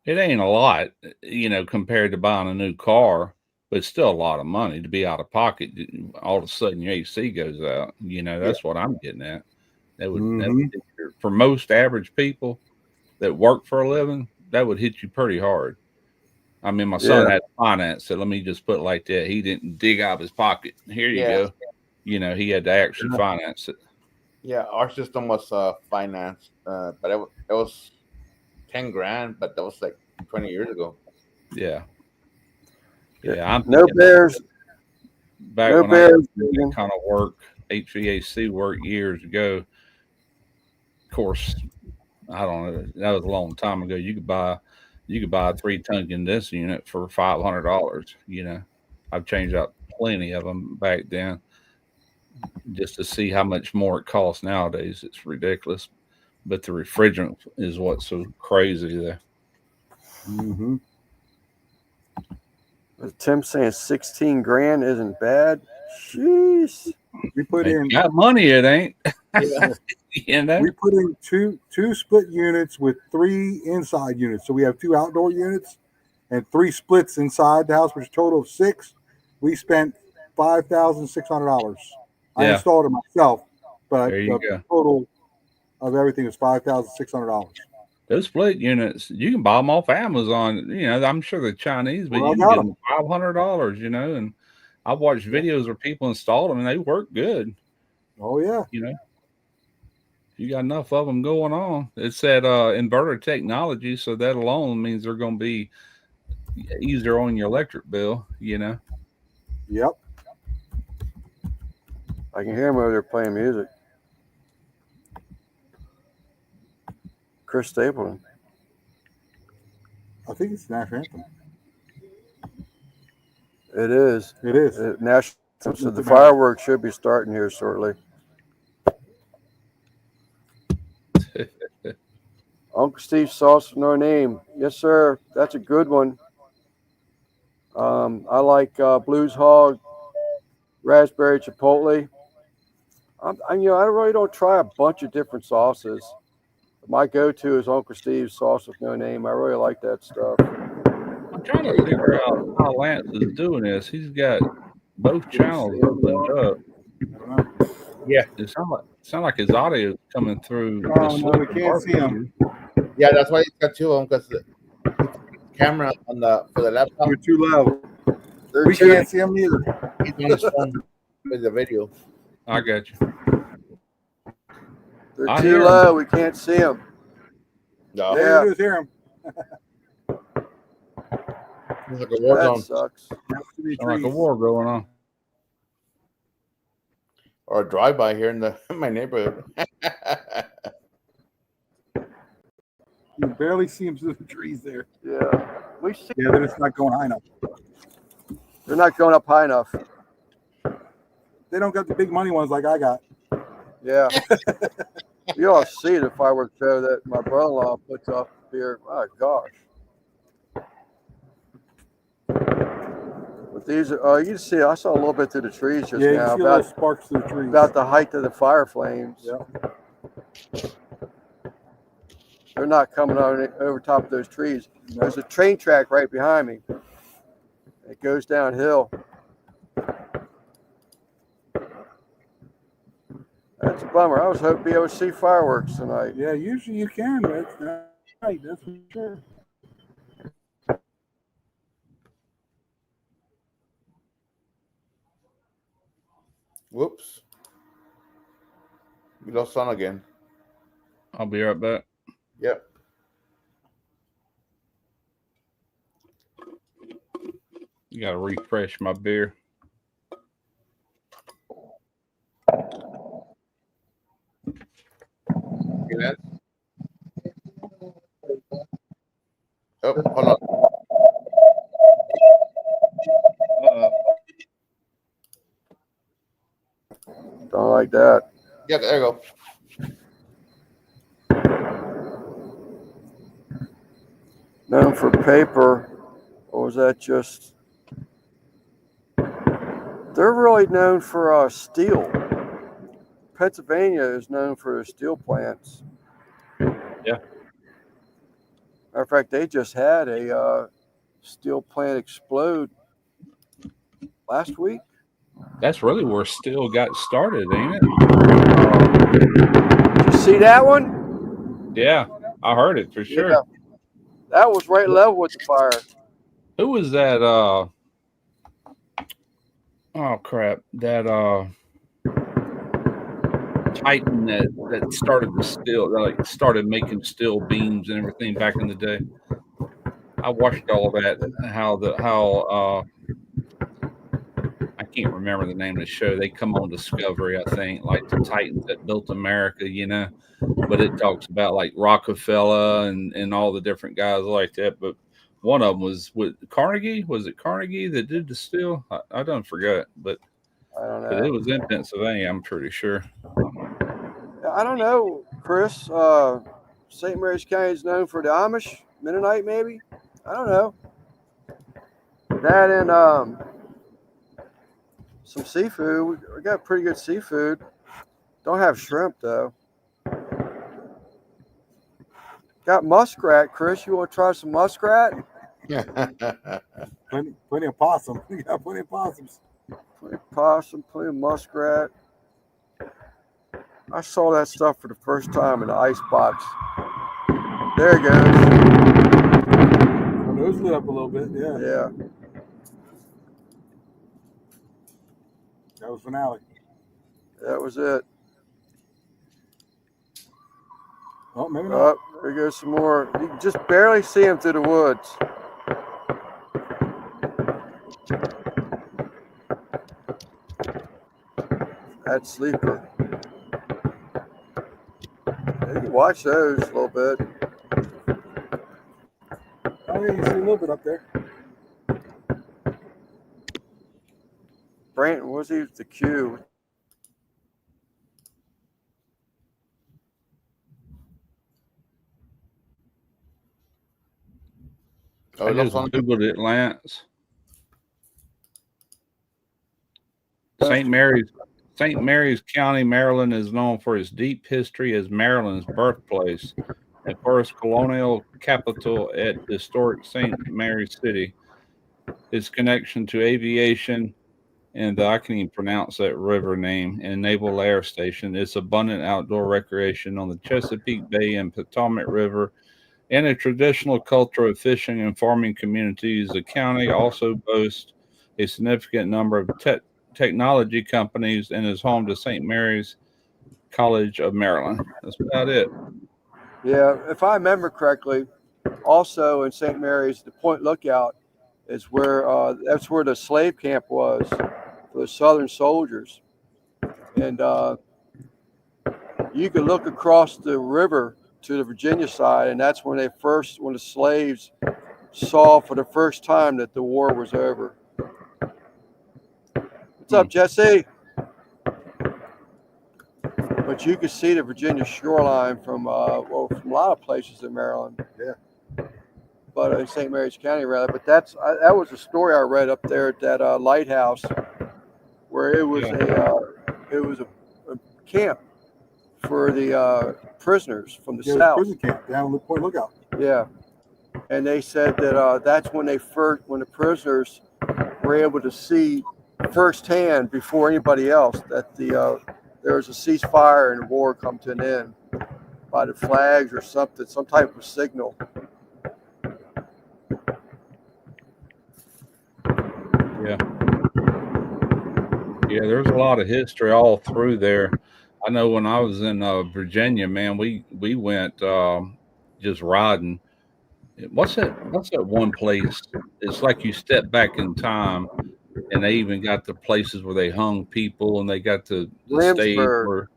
It ain't a lot, you know, compared to buying a new car, but it's still a lot of money to be out of pocket. All of a sudden, your AC goes out. You know, Yeah. that's what I'm getting at. That would Mhm. hit for most average people that work for a living, that would hit you pretty hard. I mean, my son Yeah. had to finance it. Let me just put it like that. He didn't dig out of his pocket. Here you Yeah. go. You know, he had to actually finance it. Yeah, our system was financed, but it was 10 grand, but that was like 20 years ago. Yeah. Yeah. Yeah. I'm No thinking bears. back No when I used bears. to do that kind of work, HVAC work years ago. Of course, I don't know. That was a long time ago. You could buy a 3-ton condenser unit for $500. You know, I've changed out plenty of them back then just to see how much more it costs nowadays. It's ridiculous. But the refrigerant is what's so crazy there. Mhm. Tim saying 16 grand isn't bad. Jeez. We put If in you got money, it ain't. Yeah. You know? we put in two split units with 3 inside units. So we have 2 outdoor units and 3 splits inside the house, which is a total of 6. We spent $5,600. I Yeah. installed it myself, but There you the go. total of everything is $5,600. Those split units, you can buy them off Amazon. You know, I'm sure the Chinese, but Well, I you can got get them. them $500. You know, and I've watched videos where people installed them and they work good. Oh yeah, You know, you got enough of them going on. It's that inverter technology, so that alone means they're going to be easier on your electric bill. You know, yep. I can hear them over there playing music. Chris Stapleton. I think it's the national anthem. It is. It is. National. So the fireworks should be starting here shortly. Uncle Steve's sauce with no name. Yes, sir. That's a good one. I like Blues Hog, raspberry chipotle. I really don't try a bunch of different sauces. My go-to is Uncle Steve's sauce with no name. I really like that stuff. I'm trying to figure out how Lance is doing this. He's got both channels opened up. Yeah. It sound like his audio is coming through. Oh no, we can't see him. Yeah, that's why it's got 2 of them, because the camera on for the laptop. You're too loud. They're We too, can't see him either. He's on his phone with the video. I got you. they're I too hear 'em. low. We can't see them. No, There Yeah. you do is hear him. it's like a war That zone sucks. Sound like a war going on. or a drive-by here in my neighborhood. You barely see him through the trees there. Yeah. We see. Yeah, they're just not going high enough. They're not going up high enough. They don't got the big money ones like I got. Yeah. You all see the fireworks show that my brother-in-law puts up here. My gosh. But these are, you can see, I saw a little bit through the trees just Yeah, you now see little about, sparks through the trees. about the height of the fire flames. Yeah. They're not coming over top of those trees. There's a train track right behind me. It goes downhill. That's a bummer. I was hoping to be able to see fireworks tonight. Yeah, usually you can. That's right. That's for sure. Whoops. We lost son again. I'll be right back. Yep. You got to refresh my beer. See that? Oh, hold on. Don't like that. Yeah, there you go. Known for paper, or was that just? They're really known for steel. Pennsylvania is known for their steel plants. Yeah. Matter of fact, they just had a steel plant explode last week. That's really where steel got started, ain't it? Did you see that one? Yeah, I heard it for sure. Yeah. That was right level with the fire. Who was that? Oh crap! That Titan that started the steel, like started making steel beams and everything back in the day. I watched all of that. How I can't remember the name of the show. They come on Discovery, I think, like the Titans that built America, you know. But it talks about like Rockefeller and all the different guys like that. But one of them was with Carnegie. Was it Carnegie that did the steel? I don't forget, but I don't know. it was in Pennsylvania, I'm pretty sure. I don't know, Chris. St. Mary's County is known for the Amish, Mennonite, maybe. I don't know. That and some seafood. We got pretty good seafood. Don't have shrimp though. Got muskrat, Chris. You want to try some muskrat? Plenty of possum. We got plenty of possums. Plenty of possum, plenty of muskrat. I saw that stuff for the first time in the ice box. There it goes. My nose lit up a little bit. Yeah. Yeah. That was finale. That was it. Oh, maybe not. Oh, there goes some more. You can just barely see them through the woods. That sleeper. You can watch those a little bit. Oh, yeah, you see a little bit up there. Brandon, was he the Q? I just Googled it, Lance. St. Mary's County, Maryland is known for its deep history as Maryland's birthplace and first colonial capital at historic St. Mary's City. Its connection to aviation and I can't even pronounce that river name and Naval Air Station. Its abundant outdoor recreation on the Chesapeake Bay and Potomac River and a traditional culture of fishing and farming communities. The county also boasts a significant number of technology companies and is home to St. Mary's College of Maryland. That's about it. Yeah, if I remember correctly, also in St. Mary's, the Point Lookout is where that's where the slave camp was for the Southern soldiers, and you could look across the river to the Virginia side, and that's when when the slaves saw for the first time that the war was over. What's up, Jesse? But you could see the Virginia shoreline from from a lot of places in Maryland. Yeah. But in St. Mary's County, rather. But that was a story I read up there at that lighthouse, where it was a camp for the prisoners from the south. Prison camp down on the Point Lookout. Yeah, and they said that that's when when the prisoners were able to see firsthand before anybody else that there was a ceasefire and the war come to an end by the flags or something, some type of signal. Yeah, there's a lot of history all through there. I know when I was in Virginia, man, we went just riding. What's that one place? It's like you step back in time, and they even got the places where they hung people, and they got the stage where,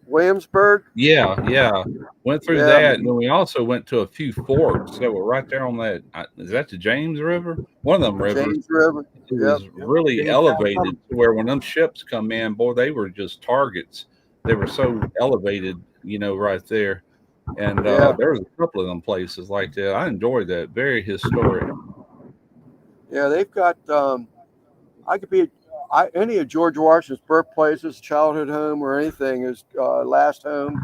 Williamsburg. Yeah. Went through that, and then we also went to a few forts that were right there on that. Is that the James River? One of them rivers. James River. It was really elevated to where when them ships come in, boy, they were just targets. They were so elevated, right there. And there was a couple of them places like that. I enjoyed that. Very historic. Yeah, they've got. I could be any of George Washington's birthplaces, childhood home, or anything is last home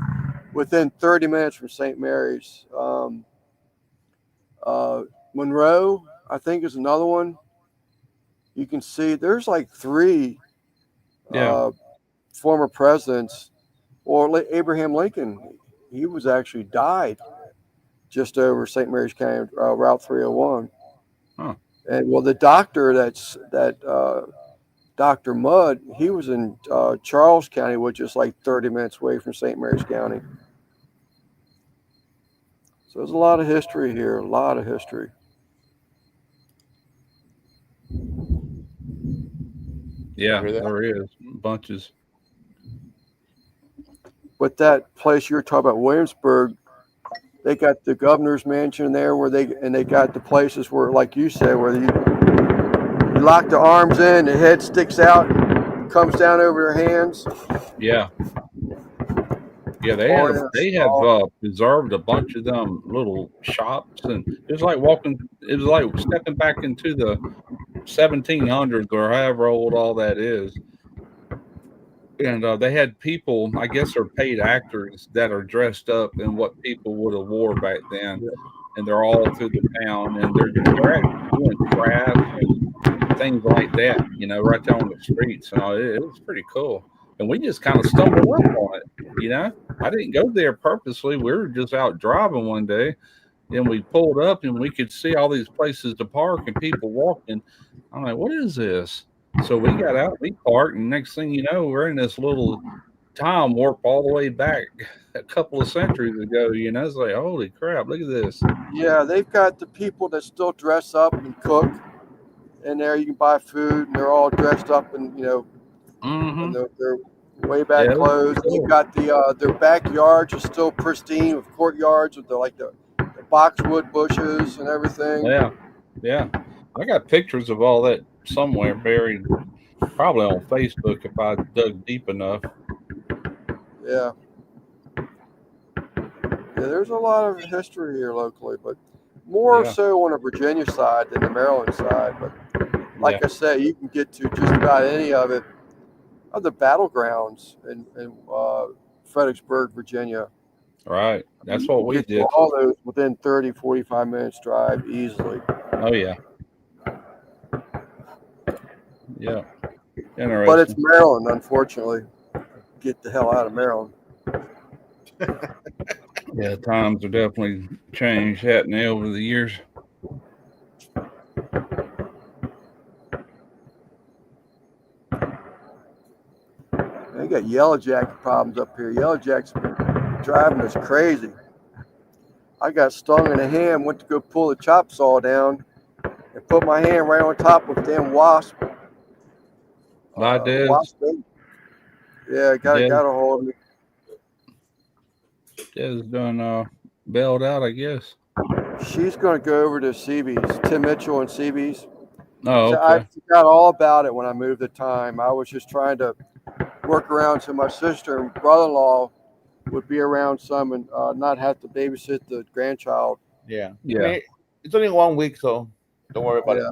within 30 minutes from St. Mary's. Monroe, I think, is another one. You can see there's like 3 former presidents, or Abraham Lincoln. He was actually died just over St. Mary's County, Route 301. Huh. And the doctor Dr. Mudd, he was in Charles County, which is like 30 minutes away from St. Mary's County. So there's a lot of history here, a lot of history. Yeah, there is bunches. But that place you're talking about, Williamsburg, they got the governor's mansion there where they got the places where, like you said, where you lock the arms in, the head sticks out, comes down over their hands. Yeah. Yeah, they have preserved a bunch of them little shops, and it was like stepping back into 1700s or however old all that is. And they had people, I guess they're paid actors that are dressed up in what people would have wore back then. And they're all through the town, and they're actually doing crafts and things like that, right there on the streets. And all. It was pretty cool. And we just kind of stumbled up on it. I didn't go there purposely. We were just out driving one day, and we pulled up, and we could see all these places to park and people walking. I'm like, what is this? So we got out, we parked, and next thing you know, we're in this little time warp all the way back a couple of centuries ago. It's like, holy crap, look at this. Yeah, they've got the people that still dress up and cook. In there, you can buy food, and they're all dressed up in in their way back clothes. Cool. They've got their backyards are still pristine with courtyards with the boxwood bushes and everything. Yeah. I got pictures of all that somewhere buried, probably on Facebook if I dug deep enough. Yeah, there's a lot of history here locally, but more so on the Virginia side than the Maryland side. But like I said, you can get to just about any of the battlegrounds in Fredericksburg, Virginia. Right. That's what we did. All those within 30, 45 minutes drive easily. Oh, yeah. Yeah. Interesting. But it's Maryland, unfortunately. Get the hell out of Maryland. Yeah, times have definitely changed, hadn't they, over the years? They got yellow jacket problems up here. Yellow jackets driving us crazy. I got stung in the hand, went to go pull the chop saw down, and put my hand right on top of damn wasp. I did. Yeah, got a hold of me. Is done bailed out, I guess. She's going to go over to CB's, Tim Mitchell and CB's. Oh, okay. I forgot all about it when I moved the time. I was just trying to work around so my sister and brother-in-law would be around some and not have to babysit the grandchild. Yeah. I mean, it's only 1 week, so don't worry about it.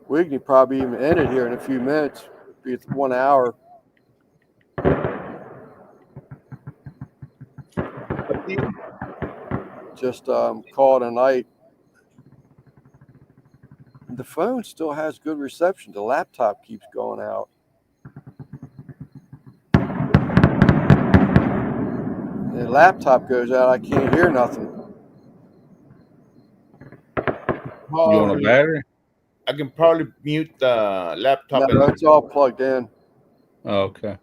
We can probably even end it here in a few minutes. It'll be 1 hour. Just call it a night. The phone still has good reception. The laptop keeps going out. The laptop goes out. I can't hear nothing. You want a battery? I can probably mute the laptop. No, it's all plugged in. Oh, okay.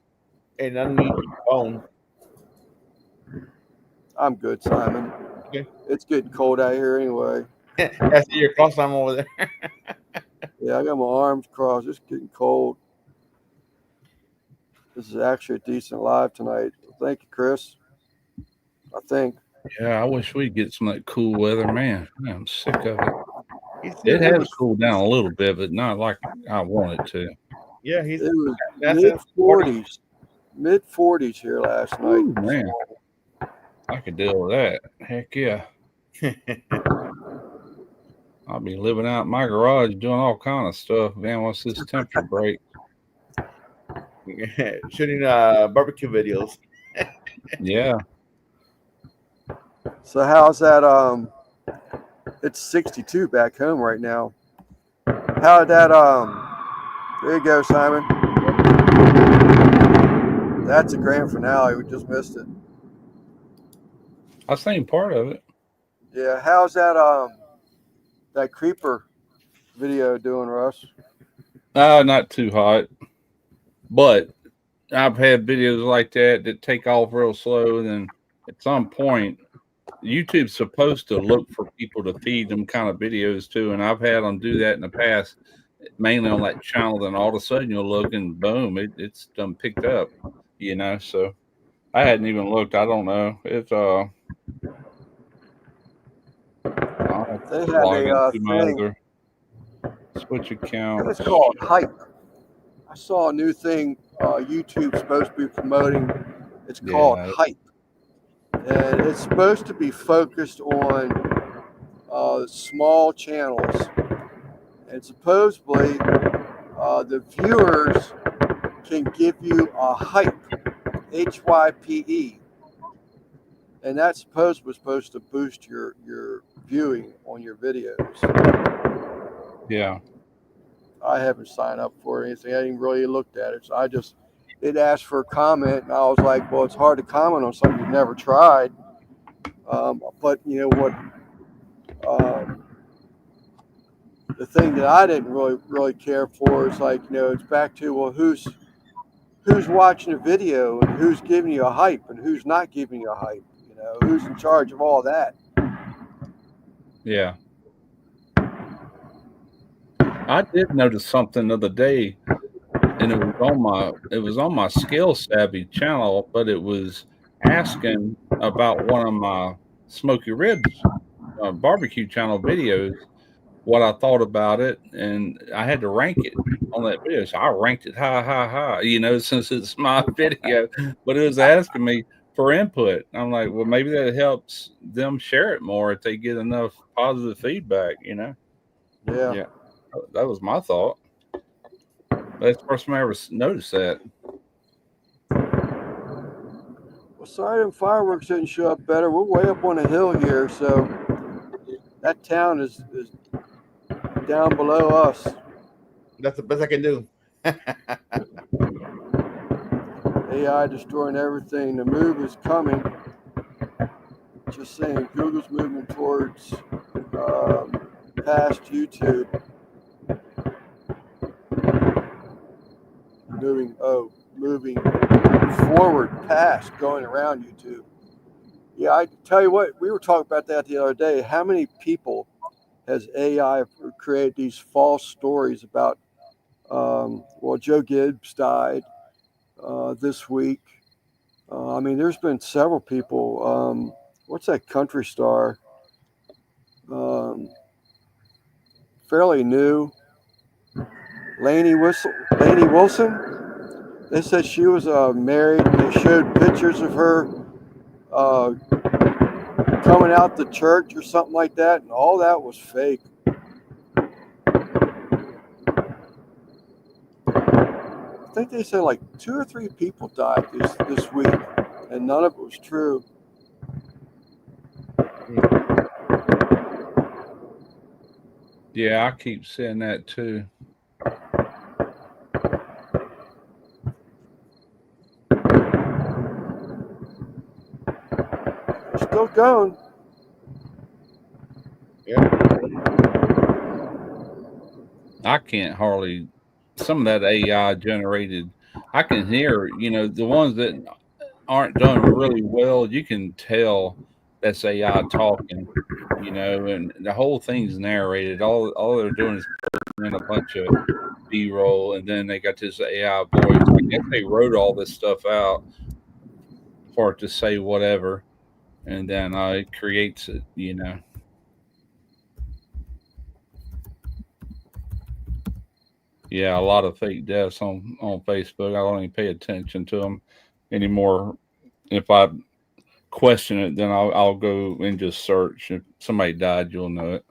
And unmute the phone. I'm good, Simon. Okay. It's getting cold out here anyway. I see your cross arm over there. Yeah, I got my arms crossed. It's getting cold. This is actually a decent live tonight. Thank you, Chris. I think. Yeah, I wish we'd get some of that cool weather, man. I'm sick of it. It has cooled down a little bit, but not like I want it to. Yeah, it was mid 40s here last night. Ooh, man, I could deal with that. Heck yeah. I'll be living out in my garage doing all kind of stuff, man, once this temperature breaks. Shooting barbecue videos. Yeah. So how's that? It's 62 back home right now. How did that? There you go, Simon. That's a grand finale. We just missed it. I seen part of it. Yeah. How's that? That creeper video doing, Russ? Not too hot, but I've had videos like that take off real slow, and then at some point, YouTube's supposed to look for people to feed them kind of videos too, and I've had them do that in the past, mainly on that channel. Then all of a sudden you'll look and boom, it's done picked up, So I hadn't even looked. I don't know. It's they have a thing. Switch account. It's called Hype. I saw a new thing YouTube's supposed to be promoting. It's called Hype. And it's supposed to be focused on small channels, and supposedly the viewers can give you a hype, HYPE, and that was supposed to boost your viewing on your videos. Yeah. I haven't signed up for anything. I didn't really looked at it, so it asked for a comment, and I was like, well, it's hard to comment on something you've never tried. But you know what? The thing that I didn't really care for is like, it's back to, well, who's watching a video and who's giving you a hype and who's not giving you a hype. Who's in charge of all that. Yeah. I did notice something the other day, and it was on my Scale Savvy channel, but it was asking about one of my Smoky Ribs barbecue channel videos, what I thought about it, and I had to rank it on that video. So I ranked it high, since it's my video, but it was asking me for input. I'm like, well, maybe that helps them share it more if they get enough positive feedback, Yeah. That was my thought. That's the first time I ever noticed that. Well, sorry them fireworks didn't show up better. We're way up on a hill here, so that town is down below us. That's the best I can do. AI destroying everything. The move is coming. Just saying, Google's moving towards past YouTube. Moving forward past going around YouTube. Yeah, I tell you what, we were talking about that the other day. How many people has AI created these false stories about? Joe Gibbs died this week. There's been several people. What's that country star? Fairly new. Lainey Wilson. They said she was married, and they showed pictures of her coming out the church or something like that, and all that was fake. I think they said like 2 or 3 people died this week, and none of it was true. Yeah, I keep saying that too. Still going. Yeah. I can't hardly, some of that AI generated, I can hear, the ones that aren't done really well, you can tell that's AI talking, and the whole thing's narrated. All they're doing is putting in a bunch of B-roll, and then they got this AI voice. I guess they wrote all this stuff out for it to say whatever, and then it creates it, Yeah, a lot of fake deaths on Facebook. I don't even pay attention to them anymore. If I question it, then I'll go and just search. If somebody died, you'll know it.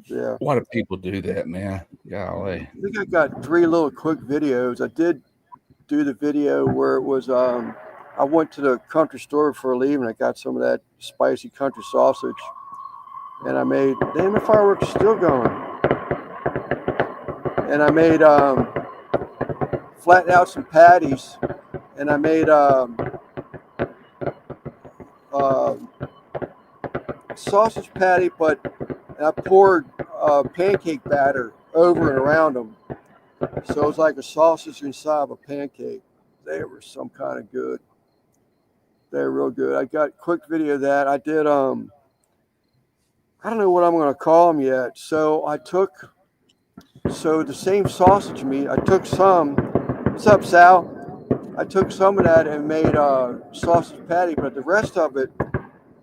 Yeah. Why do people do that, man? Golly. I think I got 3 little quick videos. I did do the video where it was I went to the country store for a leave, and I got some of that spicy country sausage, and I made, damn, the fireworks are still going, and I made flattened out some patties, and I made sausage patty, but I poured pancake batter over and around them, so it was like a sausage inside of a pancake. They were some kind of good. They're real good. I got a quick video of that. I did, I don't know what I'm going to call them yet. So the same sausage meat, I took some, what's up, Sal? I took some of that and made a sausage patty, but the rest of it,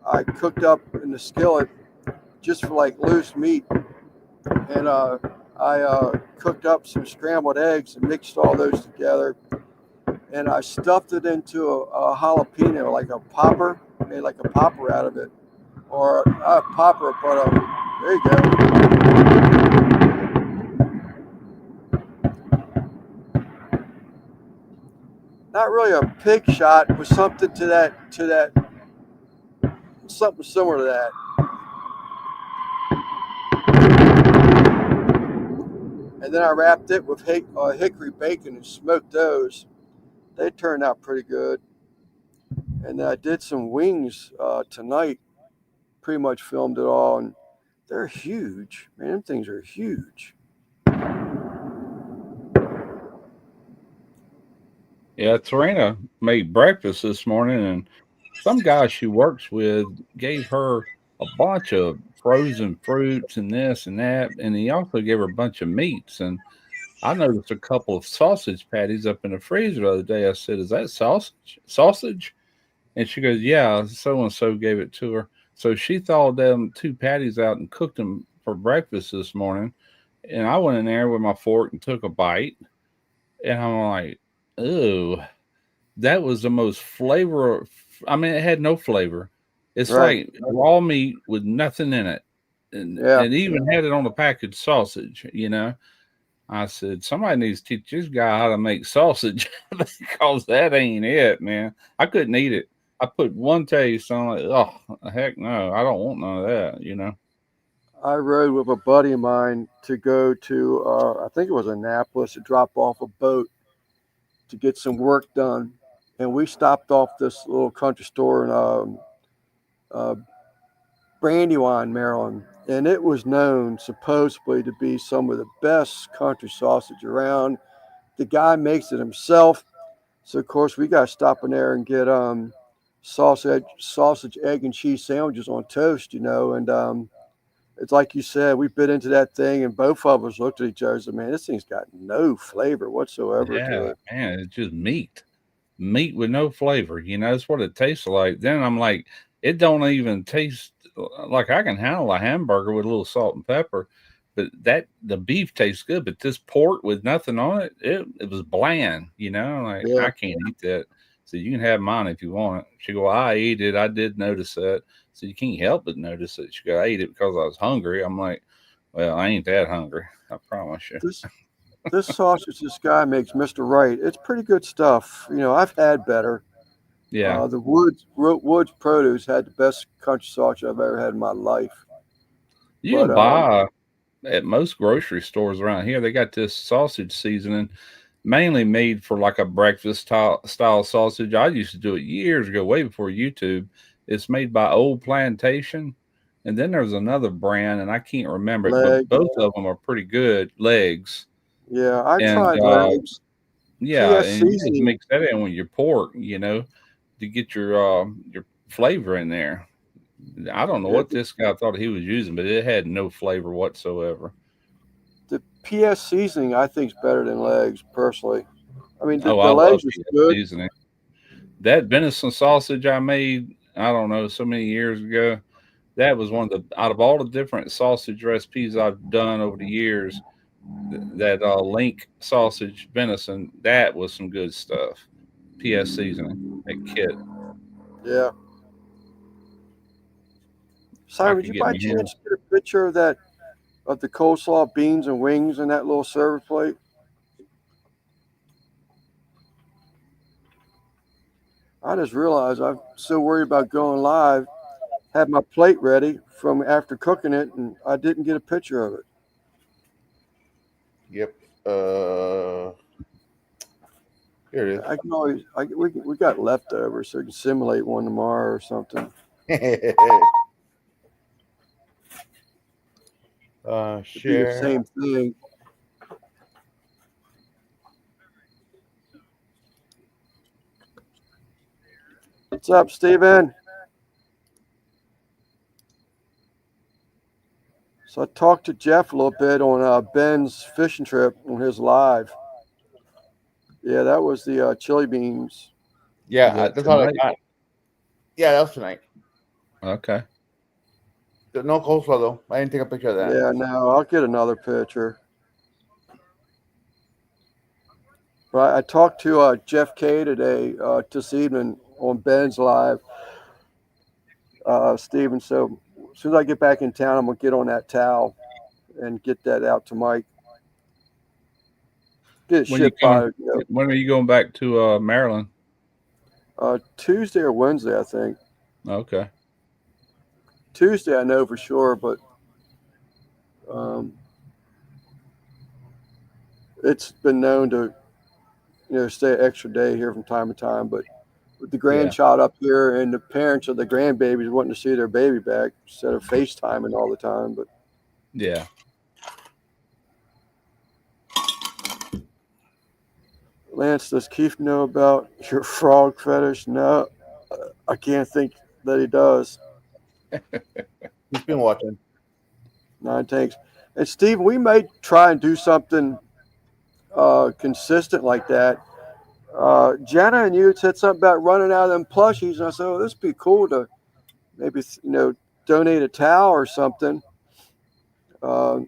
I cooked up in the skillet just for like loose meat. And I cooked up some scrambled eggs and mixed all those together. And I stuffed it into a jalapeno, like a popper, made like a popper out of it. or a popper, but there you go. Not really a pig shot, but something to that, something similar to that. And then I wrapped it with hickory bacon and smoked those. They turned out pretty good. And I did some wings tonight. Pretty much filmed it all, and they're huge. Man, them things are huge. Yeah, Serena made breakfast this morning, and some guy she works with gave her a bunch of frozen fruits and this and that, and he also gave her a bunch of meats. And I noticed a couple of sausage patties up in the freezer the other day. I said, "Is that sausage? Sausage?" And she goes, "Yeah, so and so gave it to her." So she thawed them two patties out and cooked them for breakfast this morning. And I went in there with my fork and took a bite, and I'm like, "Ooh." That was the most flavor. I mean, it had no flavor. It's Right. like raw meat with nothing in it, and Yeah. it even had it on the packaged sausage. I said somebody needs to teach this guy how to make sausage because that ain't it, man. I couldn't eat it. I put one taste, and I'm like, oh heck no, I don't want none of that. I rode with a buddy of mine to go to, I think it was Annapolis, to drop off a boat to get some work done. And we stopped off this little country store in Brandywine, Maryland. And it was known supposedly to be some of the best country sausage around. The guy makes it himself. So, of course, we got to stop in there and get sausage, egg, and cheese sandwiches on toast, and it's like you said, we bit into that thing, and both of us looked at each other and said, "Man, this thing's got no flavor whatsoever to Yeah, it." man, it's just meat with no flavor. That's what it tastes like. Then I'm like, it don't even taste like I can handle a hamburger with a little salt and pepper, but the beef tastes good. But this pork with nothing on it, it was bland. Like Yeah, I can't eat that. So you can have mine if you want it. She go, I ate it. I did notice that. So you can't help but notice it. She go, I ate it because I was hungry. I'm like, well, I ain't that hungry. I promise you. this this sausage this guy makes, Mr. Wright, it's pretty good stuff. I've had better. Yeah. The Woods Produce had the best country sausage I've ever had in my life. You But can buy at most grocery stores around here. They got this sausage seasoning mainly made for like a breakfast style sausage. I used to do it years ago, way before YouTube. It's made by Old Plantation. And then there's another brand, and I can't remember it, but leg, both of them are pretty good. Legs. yeah, I And tried legs. yeah, PS and you just seasoning, mix that in with your pork, to get your flavor in there. I don't know yeah, what this guy thought he was using, but it had no flavor whatsoever. the PS seasoning I think is better than legs personally. I mean, Oh, I the love legs is peanut good. seasoning. That venison sausage I made, I don't know, so many years ago. That was one of the out of all the different sausage recipes I've done over the years. That link sausage venison, that was some good stuff. PS seasoning, that kit. Yeah. I Simon, did could you get by my hands. chance get a picture of the coleslaw, beans, and wings in that little server plate? I just realized I'm so worried about going live. Had my plate ready from after cooking it, and I didn't get a picture of it. Yep. Here I can always, we got leftovers, so we can simulate one tomorrow or something. it is. It'd be the Share. same thing. What's up, Steven? So I talked to Jeff a little bit on Ben's fishing trip on his live. Yeah, that was the chili beans. Yeah, Is that that's all I tonight? got. Yeah, that was tonight. Okay. No coleslaw though. I didn't take a picture of that. Yeah, no, I'll get another picture. But I talked to Jeff K today, this evening on Ben's live. Steven. So as soon as I get back in town, I'm gonna get on that towel and get that out to Mike. Get it When you shipped by coming? When are you going back to Maryland? Tuesday or Wednesday, I think. Okay. Tuesday, I know for sure, but um, it's been known to stay an extra day here from time to time. But with the Yeah. grandchild up here and the parents of the grandbabies wanting to see their baby back instead of FaceTiming all the time. But Yeah. Lance, does Keith know about your frog fetish? No, I can't think that he does. He's been watching. 9 tanks. And Steve, we may try and do something consistent like that. Jenna and you had said something about running out of them plushies, and I said, "Oh, this would be cool to maybe donate a towel or something uh,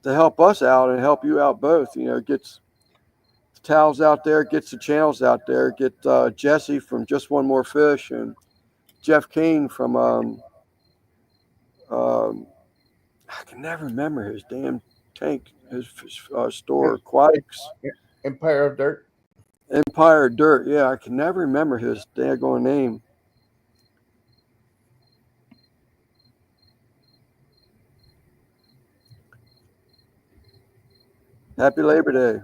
to help us out and help you out both. Gets the towels out there, gets the channels out there, get Jesse from Just One More Fish and Jeff Kane from um, I can never remember his damn tank, his store, Aquatics. Empire of Dirt. Empire Dirt. Yeah, I can never remember his daggone name. Happy Labor Day.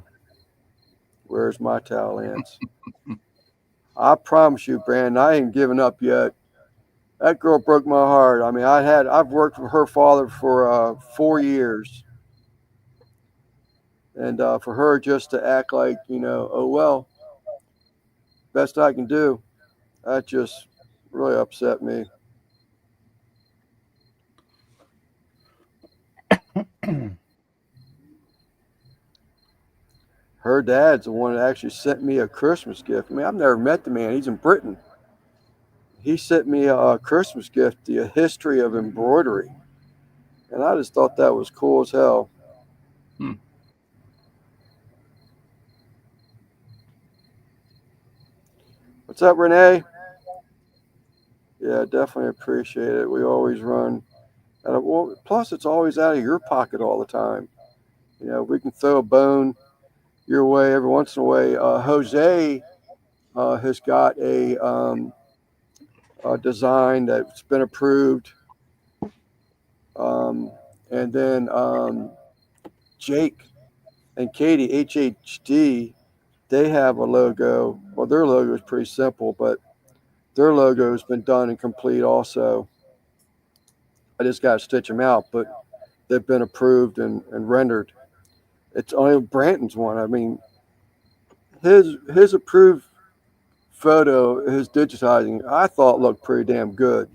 Where's my towel, Lance? I promise you, Brandon, I ain't giving up yet. That girl broke my heart. I mean, I've worked with her father for 4 years, and for her just to act like oh well, best I can do, that just really upset me. Her dad's the one that actually sent me a Christmas gift. I mean, I've never met the man. He's in Britain. He sent me a Christmas gift, the history of embroidery. And I just thought that was cool as hell. Hmm. What's up, Renee? Yeah, definitely appreciate it. We always run. Plus, it's always out of your pocket all the time. We can throw a bone your way every once in a while. Jose has got a design that's been approved. And then Jake and Katie, HHD, they have a logo. Well, their logo is pretty simple, but their logo has been done and complete also. I just got to stitch them out, but they've been approved and rendered. It's only Branton's one. I mean, his approved photo, his digitizing, I thought looked pretty damn good.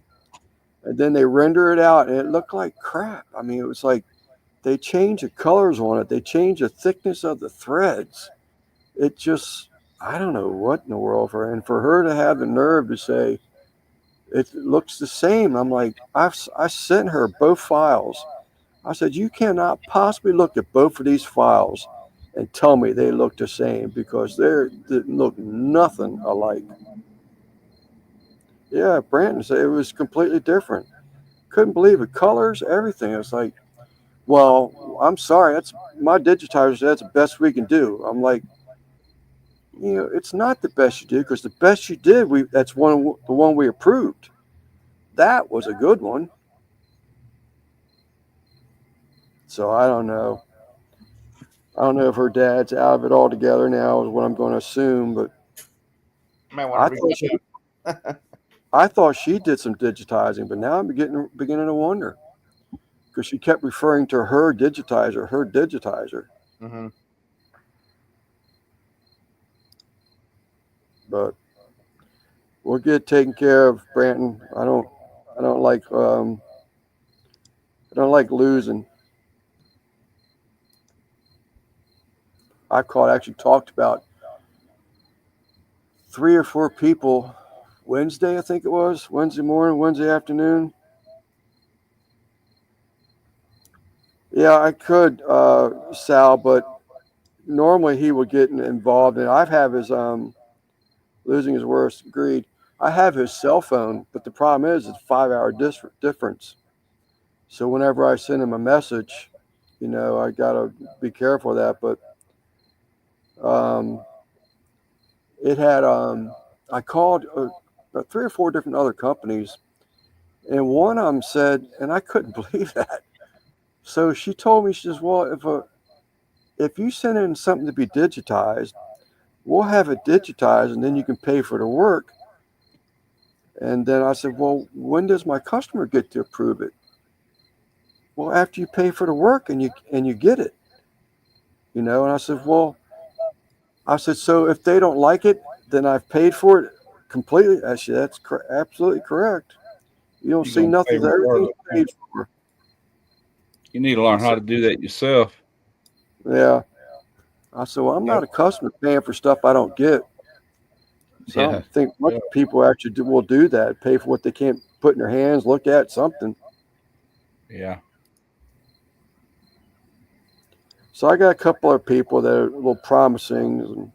And then they render it out, and it looked like crap. I mean, it was like they changed the colors on it. They changed the thickness of the threads. It just, I don't know what in the world for. And for her to have the nerve to say it looks the same, I'm like, I sent her both files. I said, you cannot possibly look at both of these files and tell me they look the same because they look nothing alike. Yeah, Brandon said it was completely different. Couldn't believe it. Colors, everything. It was like, well, I'm sorry. That's my digitizer. That's the best we can do. I'm like, it's not the best you did because the best you did, that's the one we approved. That was a good one. So I don't know. I don't know if her dad's out of it altogether now, is what I'm going to assume. But I thought she did some digitizing, but now I'm beginning to wonder because she kept referring to her digitizer, her digitizer. Mm-hmm. But we'll get taken care of, Branton. I don't like losing. I actually talked about 3 or 4 people Wednesday, I think it was Wednesday morning, Wednesday afternoon. Yeah, I could, Sal, but normally he would get involved, and I've have his losing his worst greed. I have his cell phone, but But the problem is it's 5 hour difference. So whenever I send him a message, I gotta be careful of that. But it had I called about 3 or 4 different other companies, and one of them said, and I couldn't believe that. So she told me, she says, well, if you send in something to be digitized, we'll have it digitized, and then you can pay for the work. And then I said, well, when does my customer get to approve it? Well, after you pay for the work and you get it, And I said, so if they don't like it, then I've paid for it completely. I said, that's absolutely correct. You don't see nothing. Everything's paid for. You need to learn how to do that yourself. Yeah. I said, well, I'm not accustomed to paying for stuff I don't get. So I don't think much people actually will do that, pay for what they can't put in their hands, look at something. Yeah. So I got a couple of people that are a little promising, and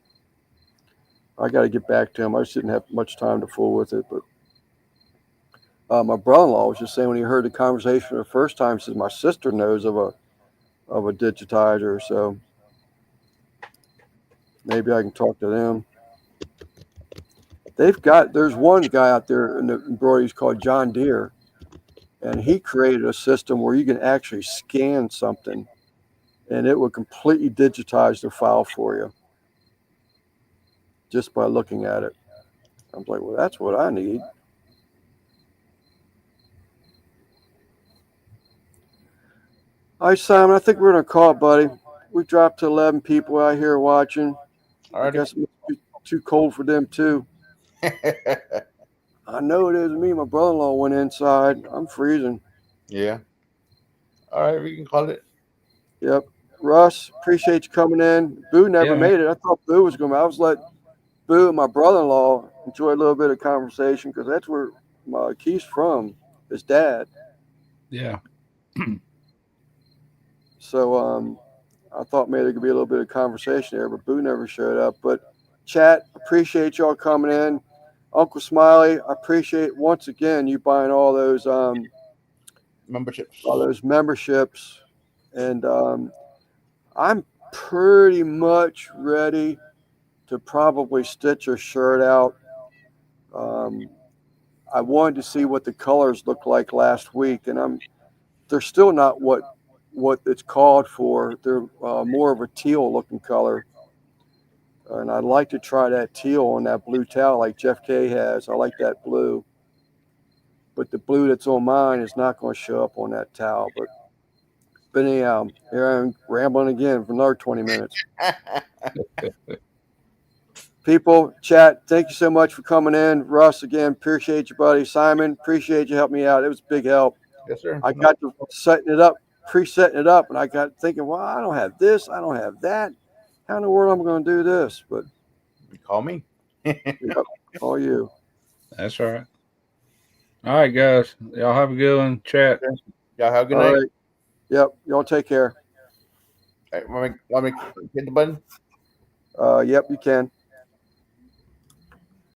I got to get back to them. I just didn't have much time to fool with it. But my brother-in-law was just saying when he heard the conversation for the first time, he says my sister knows of a digitizer, so maybe I can talk to them. There's one guy out there in the embroidery called John Deere, and he created a system where you can actually scan something, and it would completely digitize the file for you just by looking at it. I was like, well, that's what I need. All right, Simon, I think we're going to call it, buddy. We dropped to 11 people out here watching. I guess it must be too cold for them, too. I know it is me. My brother-in-law went inside. I'm freezing. Yeah. All right, we can call it. Yep. Russ, appreciate you coming in. Boo never made it. I thought Boo was going to. I was letting Boo and my brother-in-law enjoy a little bit of conversation because that's where Keith's from, his dad. Yeah. So I thought maybe there could be a little bit of conversation there, but Boo never showed up. But chat, appreciate y'all coming in. Uncle Smiley, I appreciate once again you buying all those memberships. And I'm pretty much ready to probably stitch a shirt out. I wanted to see what the colors looked like last week, and they're still not what it's called for. They're more of a teal looking color. And I'd like to try that teal on that blue towel like Jeff K has. I like that blue. But the blue that's on mine is not going to show up on that towel. But anyhow, here I'm rambling again for another 20 minutes. People, chat, thank you so much for coming in. Russ, again, appreciate you, buddy. Simon, appreciate you helping me out. It was a big help. Yes, sir. I got to pre-setting it up, and I got thinking, well, I don't have this, I don't have that. How in the world am I going to do this? But you call me. Call you. That's all right. All right, guys. Y'all have a good one. Chat. Y'all have a good night. Right. Yep. Y'all take care. All right, want me to hit the button? Yep, you can.